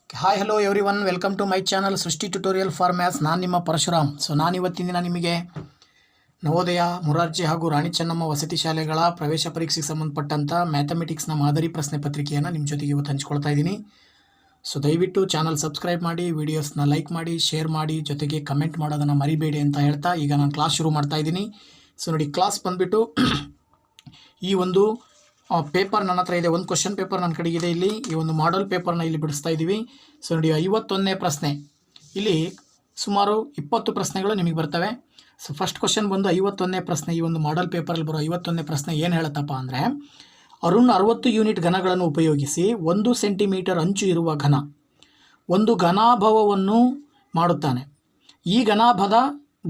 Hi hello everyone, welcome to my channel Srishti tutorial for maths. ನಾನು ನಿಮ್ಮ ಪರಶುರಾಮ್. ನಾನು ಇವತ್ತಿನ ದಿನ ನಿಮಗೆ ನವೋದಯ, ಮುರಾರ್ಜಿ ಹಾಗೂ ರಾಣಿ ಚೆನ್ನಮ್ಮ ವಸತಿ ಶಾಲೆಗಳ ಪ್ರವೇಶ ಪರೀಕ್ಷೆಗೆ ಸಂಬಂಧಪಟ್ಟಂಥ ಮ್ಯಾಥಮೆಟಿಕ್ಸ್ನ ಮಾದರಿ ಪ್ರಶ್ನೆ ಪತ್ರಿಕೆಯನ್ನು ನಿಮ್ಮ ಜೊತೆಗೆ ಇವತ್ತು ಹಂಚ್ಕೊಳ್ತಾ ಇದ್ದೀನಿ. ದಯವಿಟ್ಟು ಚಾನಲ್ ಸಬ್ಸ್ಕ್ರೈಬ್ ಮಾಡಿ, ವಿಡಿಯೋಸ್ನ ಲೈಕ್ ಮಾಡಿ, ಶೇರ್ ಮಾಡಿ, ಜೊತೆಗೆ ಕಮೆಂಟ್ ಮಾಡೋದನ್ನು ಮರಿಬೇಡಿ ಅಂತ ಹೇಳ್ತಾ ಈಗ ನಾನು ಕ್ಲಾಸ್ ಶುರು ಮಾಡ್ತಾ ಇದ್ದೀನಿ. ನೋಡಿ, ಕ್ಲಾಸ್ ಬಂದುಬಿಟ್ಟು ಈ ಒಂದು ಪೇಪರ್ ನನ್ನ ಹತ್ರ ಇದೆ. ಒಂದು ಕ್ವಶನ್ ಪೇಪರ್ ನನ್ನ ಕಡೆಗಿದೆ. ಇಲ್ಲಿ ಈ ಒಂದು ಮಾಡೆಲ್ ಪೇಪರ್ನ ಇಲ್ಲಿ ಬಿಡಿಸ್ತಾ ಇದ್ದೀವಿ. ನೋಡಿ, 51ನೇ ಪ್ರಶ್ನೆ. ಇಲ್ಲಿ ಸುಮಾರು 20 ಪ್ರಶ್ನೆಗಳು ನಿಮಗೆ ಬರ್ತವೆ. ಫಸ್ಟ್ ಕ್ವಶನ್ ಬಂದು 51ನೇ ಪ್ರಶ್ನೆ. ಈ ಒಂದು ಮಾಡೆಲ್ ಪೇಪರಲ್ಲಿ ಬರೋ 51ನೇ ಪ್ರಶ್ನೆ ಏನು ಹೇಳುತ್ತಪ್ಪ ಅಂದರೆ, ಅರುಣ್ 60 ಯೂನಿಟ್ ಘನಗಳನ್ನು ಉಪಯೋಗಿಸಿ 1 ಸೆಂಟಿಮೀಟರ್ ಅಂಚು ಇರುವ ಒಂದು ಘನಾಭವವನ್ನು ಮಾಡುತ್ತಾನೆ. ಈ ಘನಾಭದ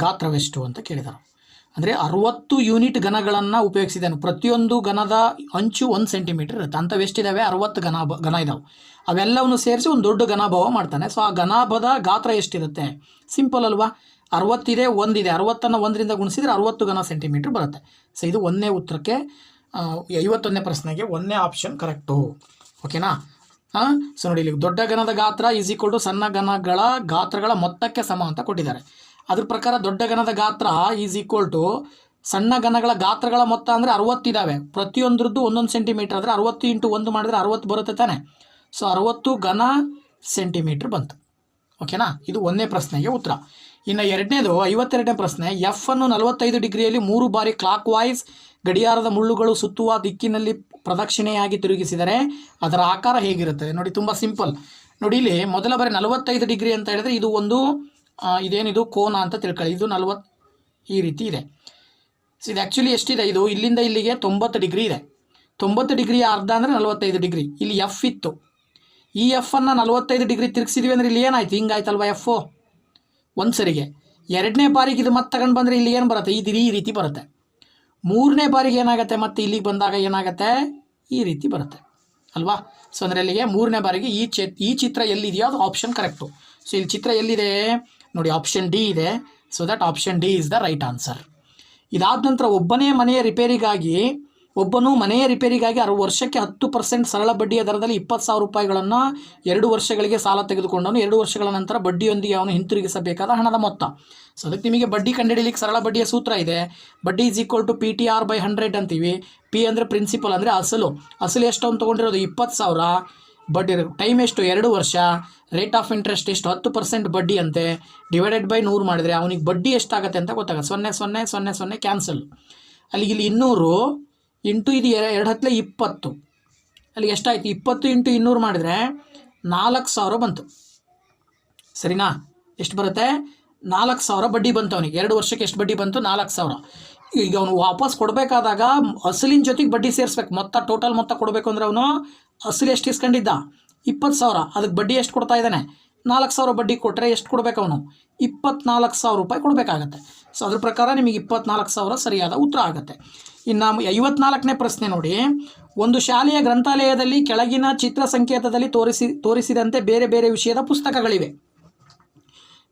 ಗಾತ್ರವೆಷ್ಟು ಅಂತ ಕೇಳಿದರು. ಅಂದರೆ 60 ಯೂನಿಟ್ ಘನಗಳನ್ನು ಉಪಯೋಗಿಸಿದ್ದಾನೆ. ಪ್ರತಿಯೊಂದು ಘನದ ಅಂಚು 1 ಸೆಂಟಿಮೀಟರ್ ಇರುತ್ತೆ. ಅಂಥವೆಷ್ಟಿದ್ದಾವೆ? 60 ಘನ ಇದ್ದಾವೆ. ಅವೆಲ್ಲವನ್ನು ಸೇರಿಸಿ ಒಂದು ದೊಡ್ಡ ಘನಾಭವ ಮಾಡ್ತಾನೆ. ಸೊ ಆ ಘನಾಭದ ಗಾತ್ರ ಎಷ್ಟಿರುತ್ತೆ? ಸಿಂಪಲ್ ಅಲ್ವಾ? 60 ಇದೆ, 1 ಇದೆ. 60ಅನ್ನು 1ರಿಂದ ಗುಣಿಸಿದರೆ 60 ಘನ ಸೆಂಟಿಮೀಟರ್ ಬರುತ್ತೆ. ಸೊ ಇದು ಒಂದನೇ ಉತ್ತರಕ್ಕೆ 51ನೇ ಪ್ರಶ್ನೆಗೆ ಒಂದನೇ ಆಪ್ಷನ್ ಕರೆಕ್ಟು. ಓಕೆನಾ? ಸೊ ನೋಡಿ, ಇಲ್ಲಿ ದೊಡ್ಡ ಘನದ ಗಾತ್ರ ಈಸ್ ಈಕ್ವಲ್ ಟು ಸಣ್ಣ ಘನಗಳ ಗಾತ್ರಗಳ ಮೊತ್ತಕ್ಕೆ ಸಮ ಅಂತ ಕೊಟ್ಟಿದ್ದಾರೆ. ಅದ್ರ ಪ್ರಕಾರ ದೊಡ್ಡ ಘನದ ಗಾತ್ರ ಈಸ್ ಈಕ್ವಲ್ ಟು ಸಣ್ಣ ಘನಗಳ ಗಾತ್ರಗಳ ಮೊತ್ತ ಅಂದರೆ 60 ಇದ್ದಾವೆ. ಪ್ರತಿಯೊಂದ್ರದ್ದು 1 ಸೆಂಟಿಮೀಟರ್ ಆದರೆ 60 × 1 ಮಾಡಿದರೆ 60 ಬರುತ್ತೆ ತಾನೆ. ಸೊ 60 ಘನ ಸೆಂಟಿಮೀಟ್ರ್ ಬಂತು. ಓಕೆನಾ? ಇದು ಒಂದನೇ ಪ್ರಶ್ನೆಗೆ ಉತ್ತರ. ಇನ್ನು ಎರಡನೇದು 52ನೇ ಪ್ರಶ್ನೆ. ಎಫ್ ಅನ್ನು 45 ಡಿಗ್ರಿಯಲ್ಲಿ 3 ಬಾರಿ ಕ್ಲಾಕ್ ವೈಸ್ ಗಡಿಯಾರದ ಮುಳ್ಳುಗಳು ಸುತ್ತುವ ದಿಕ್ಕಿನಲ್ಲಿ ಪ್ರದಕ್ಷಿಣೆಯಾಗಿ ತಿರುಗಿಸಿದರೆ ಅದರ ಆಕಾರ ಹೇಗಿರುತ್ತೆ? ನೋಡಿ, ತುಂಬ ಸಿಂಪಲ್. ನೋಡಿ, ಇಲ್ಲಿ ಮೊದಲ ಬಾರಿ 45 ಡಿಗ್ರಿ ಅಂತ ಹೇಳಿದ್ರೆ ಇದು ಒಂದು ಇದೇನಿದು ಕೋನ ಅಂತ ತಿಳ್ಕೊಳ್ಳಿ. ಇದು 40 ಈ ರೀತಿ ಇದೆ. ಸೊ ಇದು ಆ್ಯಕ್ಚುಲಿ ಎಷ್ಟಿದೆ? ಇದು ಇಲ್ಲಿಂದ ಇಲ್ಲಿಗೆ 90 ಡಿಗ್ರಿ ಇದೆ. 90 ಡಿಗ್ರಿ ಅರ್ಧ ಅಂದರೆ 45 ಡಿಗ್ರಿ. ಇಲ್ಲಿ ಎಫ್ ಇತ್ತು. ಈ ಎಫನ್ನು 45 ಡಿಗ್ರಿ ತಿರುಗಿಸಿದ್ವಿ ಅಂದರೆ ಇಲ್ಲಿ ಏನಾಯ್ತು? ಹಿಂಗಾಯ್ತಲ್ವ ಎಫು ಒಂದು ಸರಿಗೆ. ಎರಡನೇ ಬಾರಿಗೆ ಇದು ಮತ್ತೆ ತಗೊಂಡು ಬಂದರೆ ಇಲ್ಲಿ ಏನು ಬರುತ್ತೆ? ಇದು ಈ ರೀತಿ ಬರುತ್ತೆ. ಮೂರನೇ ಬಾರಿಗೆ ಏನಾಗುತ್ತೆ? ಮತ್ತೆ ಇಲ್ಲಿಗೆ ಬಂದಾಗ ಏನಾಗುತ್ತೆ? ಈ ರೀತಿ ಬರುತ್ತೆ ಅಲ್ವಾ? ಸೊ ಅಂದರೆ ಅಲ್ಲಿಗೆ ಮೂರನೇ ಬಾರಿಗೆ ಈ ಚಿತ್ರ ಎಲ್ಲಿದೆಯೋ ಅದು ಆಪ್ಷನ್ ಕರೆಕ್ಟು. ಸೊ ಇಲ್ಲಿ ಚಿತ್ರ ಎಲ್ಲಿದೆ ನೋಡಿ? ಆಪ್ಷನ್ ಡಿ ಇದೆ. So that option D is the right answer. ಇದಾದ ನಂತರ ಒಬ್ಬನು ಮನೆಯ ರಿಪೇರಿಗಾಗಿ 6 ವರ್ಷಕ್ಕೆ 10% ಸರಳ ಬಡ್ಡಿಯ ದರದಲ್ಲಿ 20,000 ರೂಪಾಯಿಗಳನ್ನು 2 ವರ್ಷಗಳಿಗೆ ಸಾಲ ತೆಗೆದುಕೊಂಡವನು 2 ವರ್ಷಗಳ ನಂತರ ಬಡ್ಡಿಯೊಂದಿಗೆ ಅವನು ಹಿಂತಿರುಗಿಸಬೇಕಾದ ಹಣದ ಮೊತ್ತ. ಸೊ ಅದಕ್ಕೆ ನಿಮಗೆ ಬಡ್ಡಿ ಕಂಡುಹಿಡಿಯಲಿಕ್ಕೆ ಸರಳ ಬಡ್ಡಿಯ ಸೂತ್ರ ಇದೆ. ಬಡ್ಡಿ ಈಸ್ ಈಕ್ವಲ್ ಟು PTR/100 ಅಂತೀವಿ. ಪಿ ಅಂದರೆ ಪ್ರಿನ್ಸಿಪಲ್ ಅಂದರೆ ಅಸಲು ಎಷ್ಟು ಅವ್ನು ತೊಗೊಂಡಿರೋದು? 20,000. ಬಡ್ಡಿ ಟೈಮ್ ಎಷ್ಟು? 2 ವರ್ಷ. ರೇಟ್ ಆಫ್ ಇಂಟ್ರೆಸ್ಟ್ ಎಷ್ಟು? 10% ಬಡ್ಡಿ ಅಂತೆ. ಡಿವೈಡೆಡ್ ಬೈ 100 ಮಾಡಿದರೆ ಅವನಿಗೆ ಬಡ್ಡಿ ಎಷ್ಟಾಗುತ್ತೆ ಅಂತ ಗೊತ್ತಾಗುತ್ತೆ. 0 0 0 0 ಕ್ಯಾನ್ಸಲ್. ಅಲ್ಲಿಗೆ ಇಲ್ಲಿ 200 ಇಂಟು ಇದು 2 ಹತ್ತಲೇ 20. ಅಲ್ಲಿ ಎಷ್ಟಾಯಿತು? 20 × 200 ಮಾಡಿದರೆ 4,000 ಬಂತು. ಸರಿನಾ? ಎಷ್ಟು ಬರುತ್ತೆ? 4,000 ಬಡ್ಡಿ ಬಂತು ಅವನಿಗೆ. 2 ವರ್ಷಕ್ಕೆ ಎಷ್ಟು ಬಡ್ಡಿ ಬಂತು? 4,000. ಈಗ ಅವನು ವಾಪಸ್ ಕೊಡಬೇಕಾದಾಗ ಅಸಲಿನ ಜೊತೆಗೆ ಬಡ್ಡಿ ಸೇರಿಸ್ಬೇಕು. ಟೋಟಲ್ ಮೊತ್ತ ಕೊಡಬೇಕು ಅಂದರೆ ಅವನು ಅಸಲು ಎಷ್ಟು ಇಸ್ಕೊಂಡಿದ್ದ? 20,000. ಅದಕ್ಕೆ ಬಡ್ಡಿ ಎಷ್ಟು ಕೊಡ್ತಾ ಇದ್ದಾನೆ? 4,000 ಬಡ್ಡಿ ಕೊಟ್ಟರೆ ಎಷ್ಟು ಕೊಡಬೇಕು ಅವನು? 24,000 ರೂಪಾಯಿ ಕೊಡಬೇಕಾಗತ್ತೆ. ಸೊ ಅದ್ರ ಪ್ರಕಾರ ನಿಮಗೆ 24,000 ಸರಿಯಾದ ಉತ್ತರ ಆಗುತ್ತೆ. ಇನ್ನು 54ನೇ ಪ್ರಶ್ನೆ ನೋಡಿ. ಒಂದು ಶಾಲೆಯ ಗ್ರಂಥಾಲಯದಲ್ಲಿ ಕೆಳಗಿನ ಚಿತ್ರ ಸಂಕೇತದಲ್ಲಿ ತೋರಿಸಿದಂತೆ ಬೇರೆ ಬೇರೆ ವಿಷಯದ ಪುಸ್ತಕಗಳಿವೆ.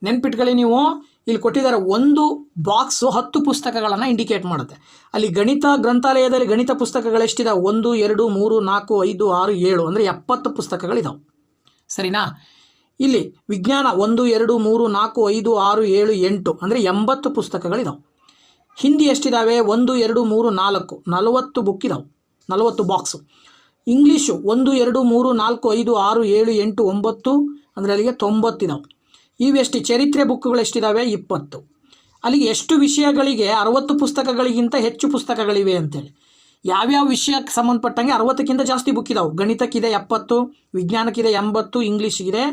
ನೆನ್ಪಿಟ್ಕೊಳ್ಳಿ ನೀವು. ಇಲ್ಲಿ ಕೊಟ್ಟಿದ್ದಾರೆ ಒಂದು ಬಾಕ್ಸು 10 ಪುಸ್ತಕಗಳನ್ನು ಇಂಡಿಕೇಟ್ ಮಾಡುತ್ತೆ. ಅಲ್ಲಿ ಗಣಿತ ಗ್ರಂಥಾಲಯದಲ್ಲಿ ಗಣಿತ ಪುಸ್ತಕಗಳು ಎಷ್ಟಿದಾವೆ? 1 2 3 4 5 6 7 ಅಂದರೆ 70 ಪುಸ್ತಕಗಳಿದಾವೆ. ಸರಿನಾ? ಇಲ್ಲಿ ವಿಜ್ಞಾನ 1 2 3 4 5 6 7 8 ಅಂದರೆ 80 ಪುಸ್ತಕಗಳಿದಾವೆ. ಹಿಂದಿ ಎಷ್ಟಿದ್ದಾವೆ? 1 2 3 4 40 ಬುಕ್ ಇದಾವೆ, 40 ಬಾಕ್ಸು. ಇಂಗ್ಲೀಷು 1 2 3 4 5 6 7 8 9 ಅಂದರೆ ಅಲ್ಲಿಗೆ 90 ಇದಾವೆ. ಇವೆಷ್ಟು? ಚರಿತ್ರೆ ಬುಕ್ಗಳು ಎಷ್ಟಿದ್ದಾವೆ? 20. ಅಲ್ಲಿಗೆ ಎಷ್ಟು ವಿಷಯಗಳಿಗೆ 60 ಪುಸ್ತಕಗಳಿಗಿಂತ ಹೆಚ್ಚು ಪುಸ್ತಕಗಳಿವೆ ಅಂತೇಳಿ. ಯಾವ್ಯಾವ ವಿಷಯಕ್ಕೆ ಸಂಬಂಧಪಟ್ಟಂಗೆ 60ಕ್ಕಿಂತ ಜಾಸ್ತಿ ಬುಕ್ ಇದಾವೆ. ಗಣಿತಕ್ಕಿದೆ 70, ವಿಜ್ಞಾನಕ್ಕಿದೆ 80, ಇಂಗ್ಲೀಷಿಗಿದೆ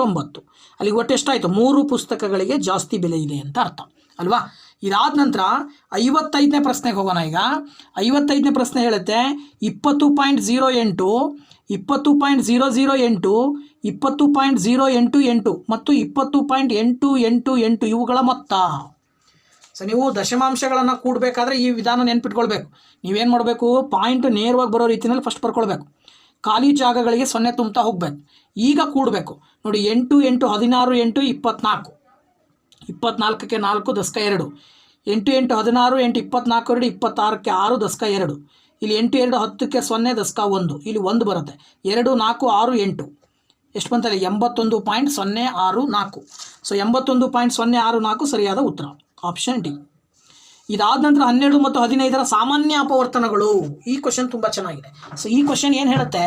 90. ಅಲ್ಲಿಗೆ ಒಟ್ಟು ಎಷ್ಟಾಯಿತು? 3 ಪುಸ್ತಕಗಳಿಗೆ ಜಾಸ್ತಿ ಬೆಲೆ ಇದೆ ಅಂತ ಅರ್ಥ ಅಲ್ವಾ? ಇದಾದ ನಂತರ 55ನೇ ಪ್ರಶ್ನೆಗೆ ಹೋಗೋಣ. ಈಗ 55ನೇ ಪ್ರಶ್ನೆ ಹೇಳುತ್ತೆ 20.08 20.008 20.088 ಮತ್ತು 20.888 ಇವುಗಳ ಮೊತ್ತ. ಸೊ ನೀವು ದಶಮಾಂಶಗಳನ್ನು ಕೂಡಬೇಕಾದ್ರೆ ಈ ವಿಧಾನ ನೆನ್ಪಿಟ್ಕೊಳ್ಬೇಕು. ನೀವೇನು ಮಾಡಬೇಕು? ಪಾಯಿಂಟ್ ನೇರವಾಗಿ ಬರೋ ರೀತಿಯಲ್ಲಿ ಫಸ್ಟ್ ಬರ್ಕೊಳ್ಬೇಕು. ಖಾಲಿ ಜಾಗಗಳಿಗೆ 0 ತುಂಬ್ತಾ ಹೋಗಬೇಕು. ಈಗ ಕೂಡಬೇಕು ನೋಡಿ. 8 8 16 8 24. 24ಕ್ಕೆ 4 10ಕ್ಕೆ 2. 8 8 16 8 24 2 26ಕ್ಕೆ 6 10ಕ್ಕೆ 2. ಇಲ್ಲಿ 8 2 10ಕ್ಕೆ 0 10ಕ್ಕೆ 1. ಇಲ್ಲಿ 1 ಬರುತ್ತೆ. 2 4 6 8. ಎಷ್ಟು ಬಂತಲ್ಲಿ 81.064. ಸೊ 81.064 ಸರಿಯಾದ ಉತ್ತರ, ಆಪ್ಷನ್ ಡಿ. ಇದಾದ ನಂತರ 12 ಮತ್ತು 15ರ ಸಾಮಾನ್ಯ ಅಪವರ್ತನಗಳು. ಈ ಕ್ವಶನ್ ತುಂಬ ಚೆನ್ನಾಗಿದೆ. ಸೊ ಈ ಕ್ವಶನ್ ಏನು ಹೇಳುತ್ತೆ,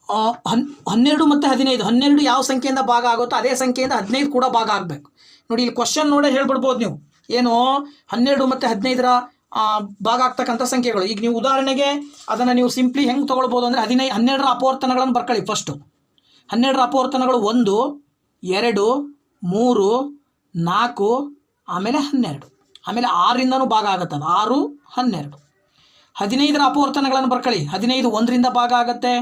12 ಮತ್ತು 15, 12 ಯಾವ ಸಂಖ್ಯೆಯಿಂದ ಭಾಗ ಆಗುತ್ತೋ ಅದೇ ಸಂಖ್ಯೆಯಿಂದ 15 ಕೂಡ ಭಾಗ ಆಗಬೇಕು. ನೋಡಿ ಇಲ್ಲಿ ಕ್ವಶನ್ ನೋಡೇ ಹೇಳ್ಬಿಡ್ಬೋದು ನೀವು, ಏನು 12 ಮತ್ತು 15ರ ಭಾಗ ಆಗ್ತಕ್ಕಂಥ ಸಂಖ್ಯೆಗಳು. ಈಗ ನೀವು ಉದಾಹರಣೆಗೆ ಅದನ್ನು ನೀವು ಸಿಂಪ್ಲಿ ಹೆಂಗೆ ತೊಗೊಳ್ಬೋದು ಅಂದರೆ 12ರ ಅಪವರ್ತನಗಳನ್ನು ಬರ್ಕೊಳ್ಳಿ. ಫಸ್ಟು 12ರ ಅಪವರ್ತನಗಳು 1, 2, 3, 4, ಆಮೇಲೆ 12, ಆಮೇಲೆ 6ರಿಂದನೂ ಭಾಗ ಆಗುತ್ತೆ, ಅದು 6, 12. 15ರ ಅಪವರ್ತನಗಳನ್ನು ಬರ್ಕೊಳ್ಳಿ. 15 1ರಿಂದ ಭಾಗ ಆಗುತ್ತೆ,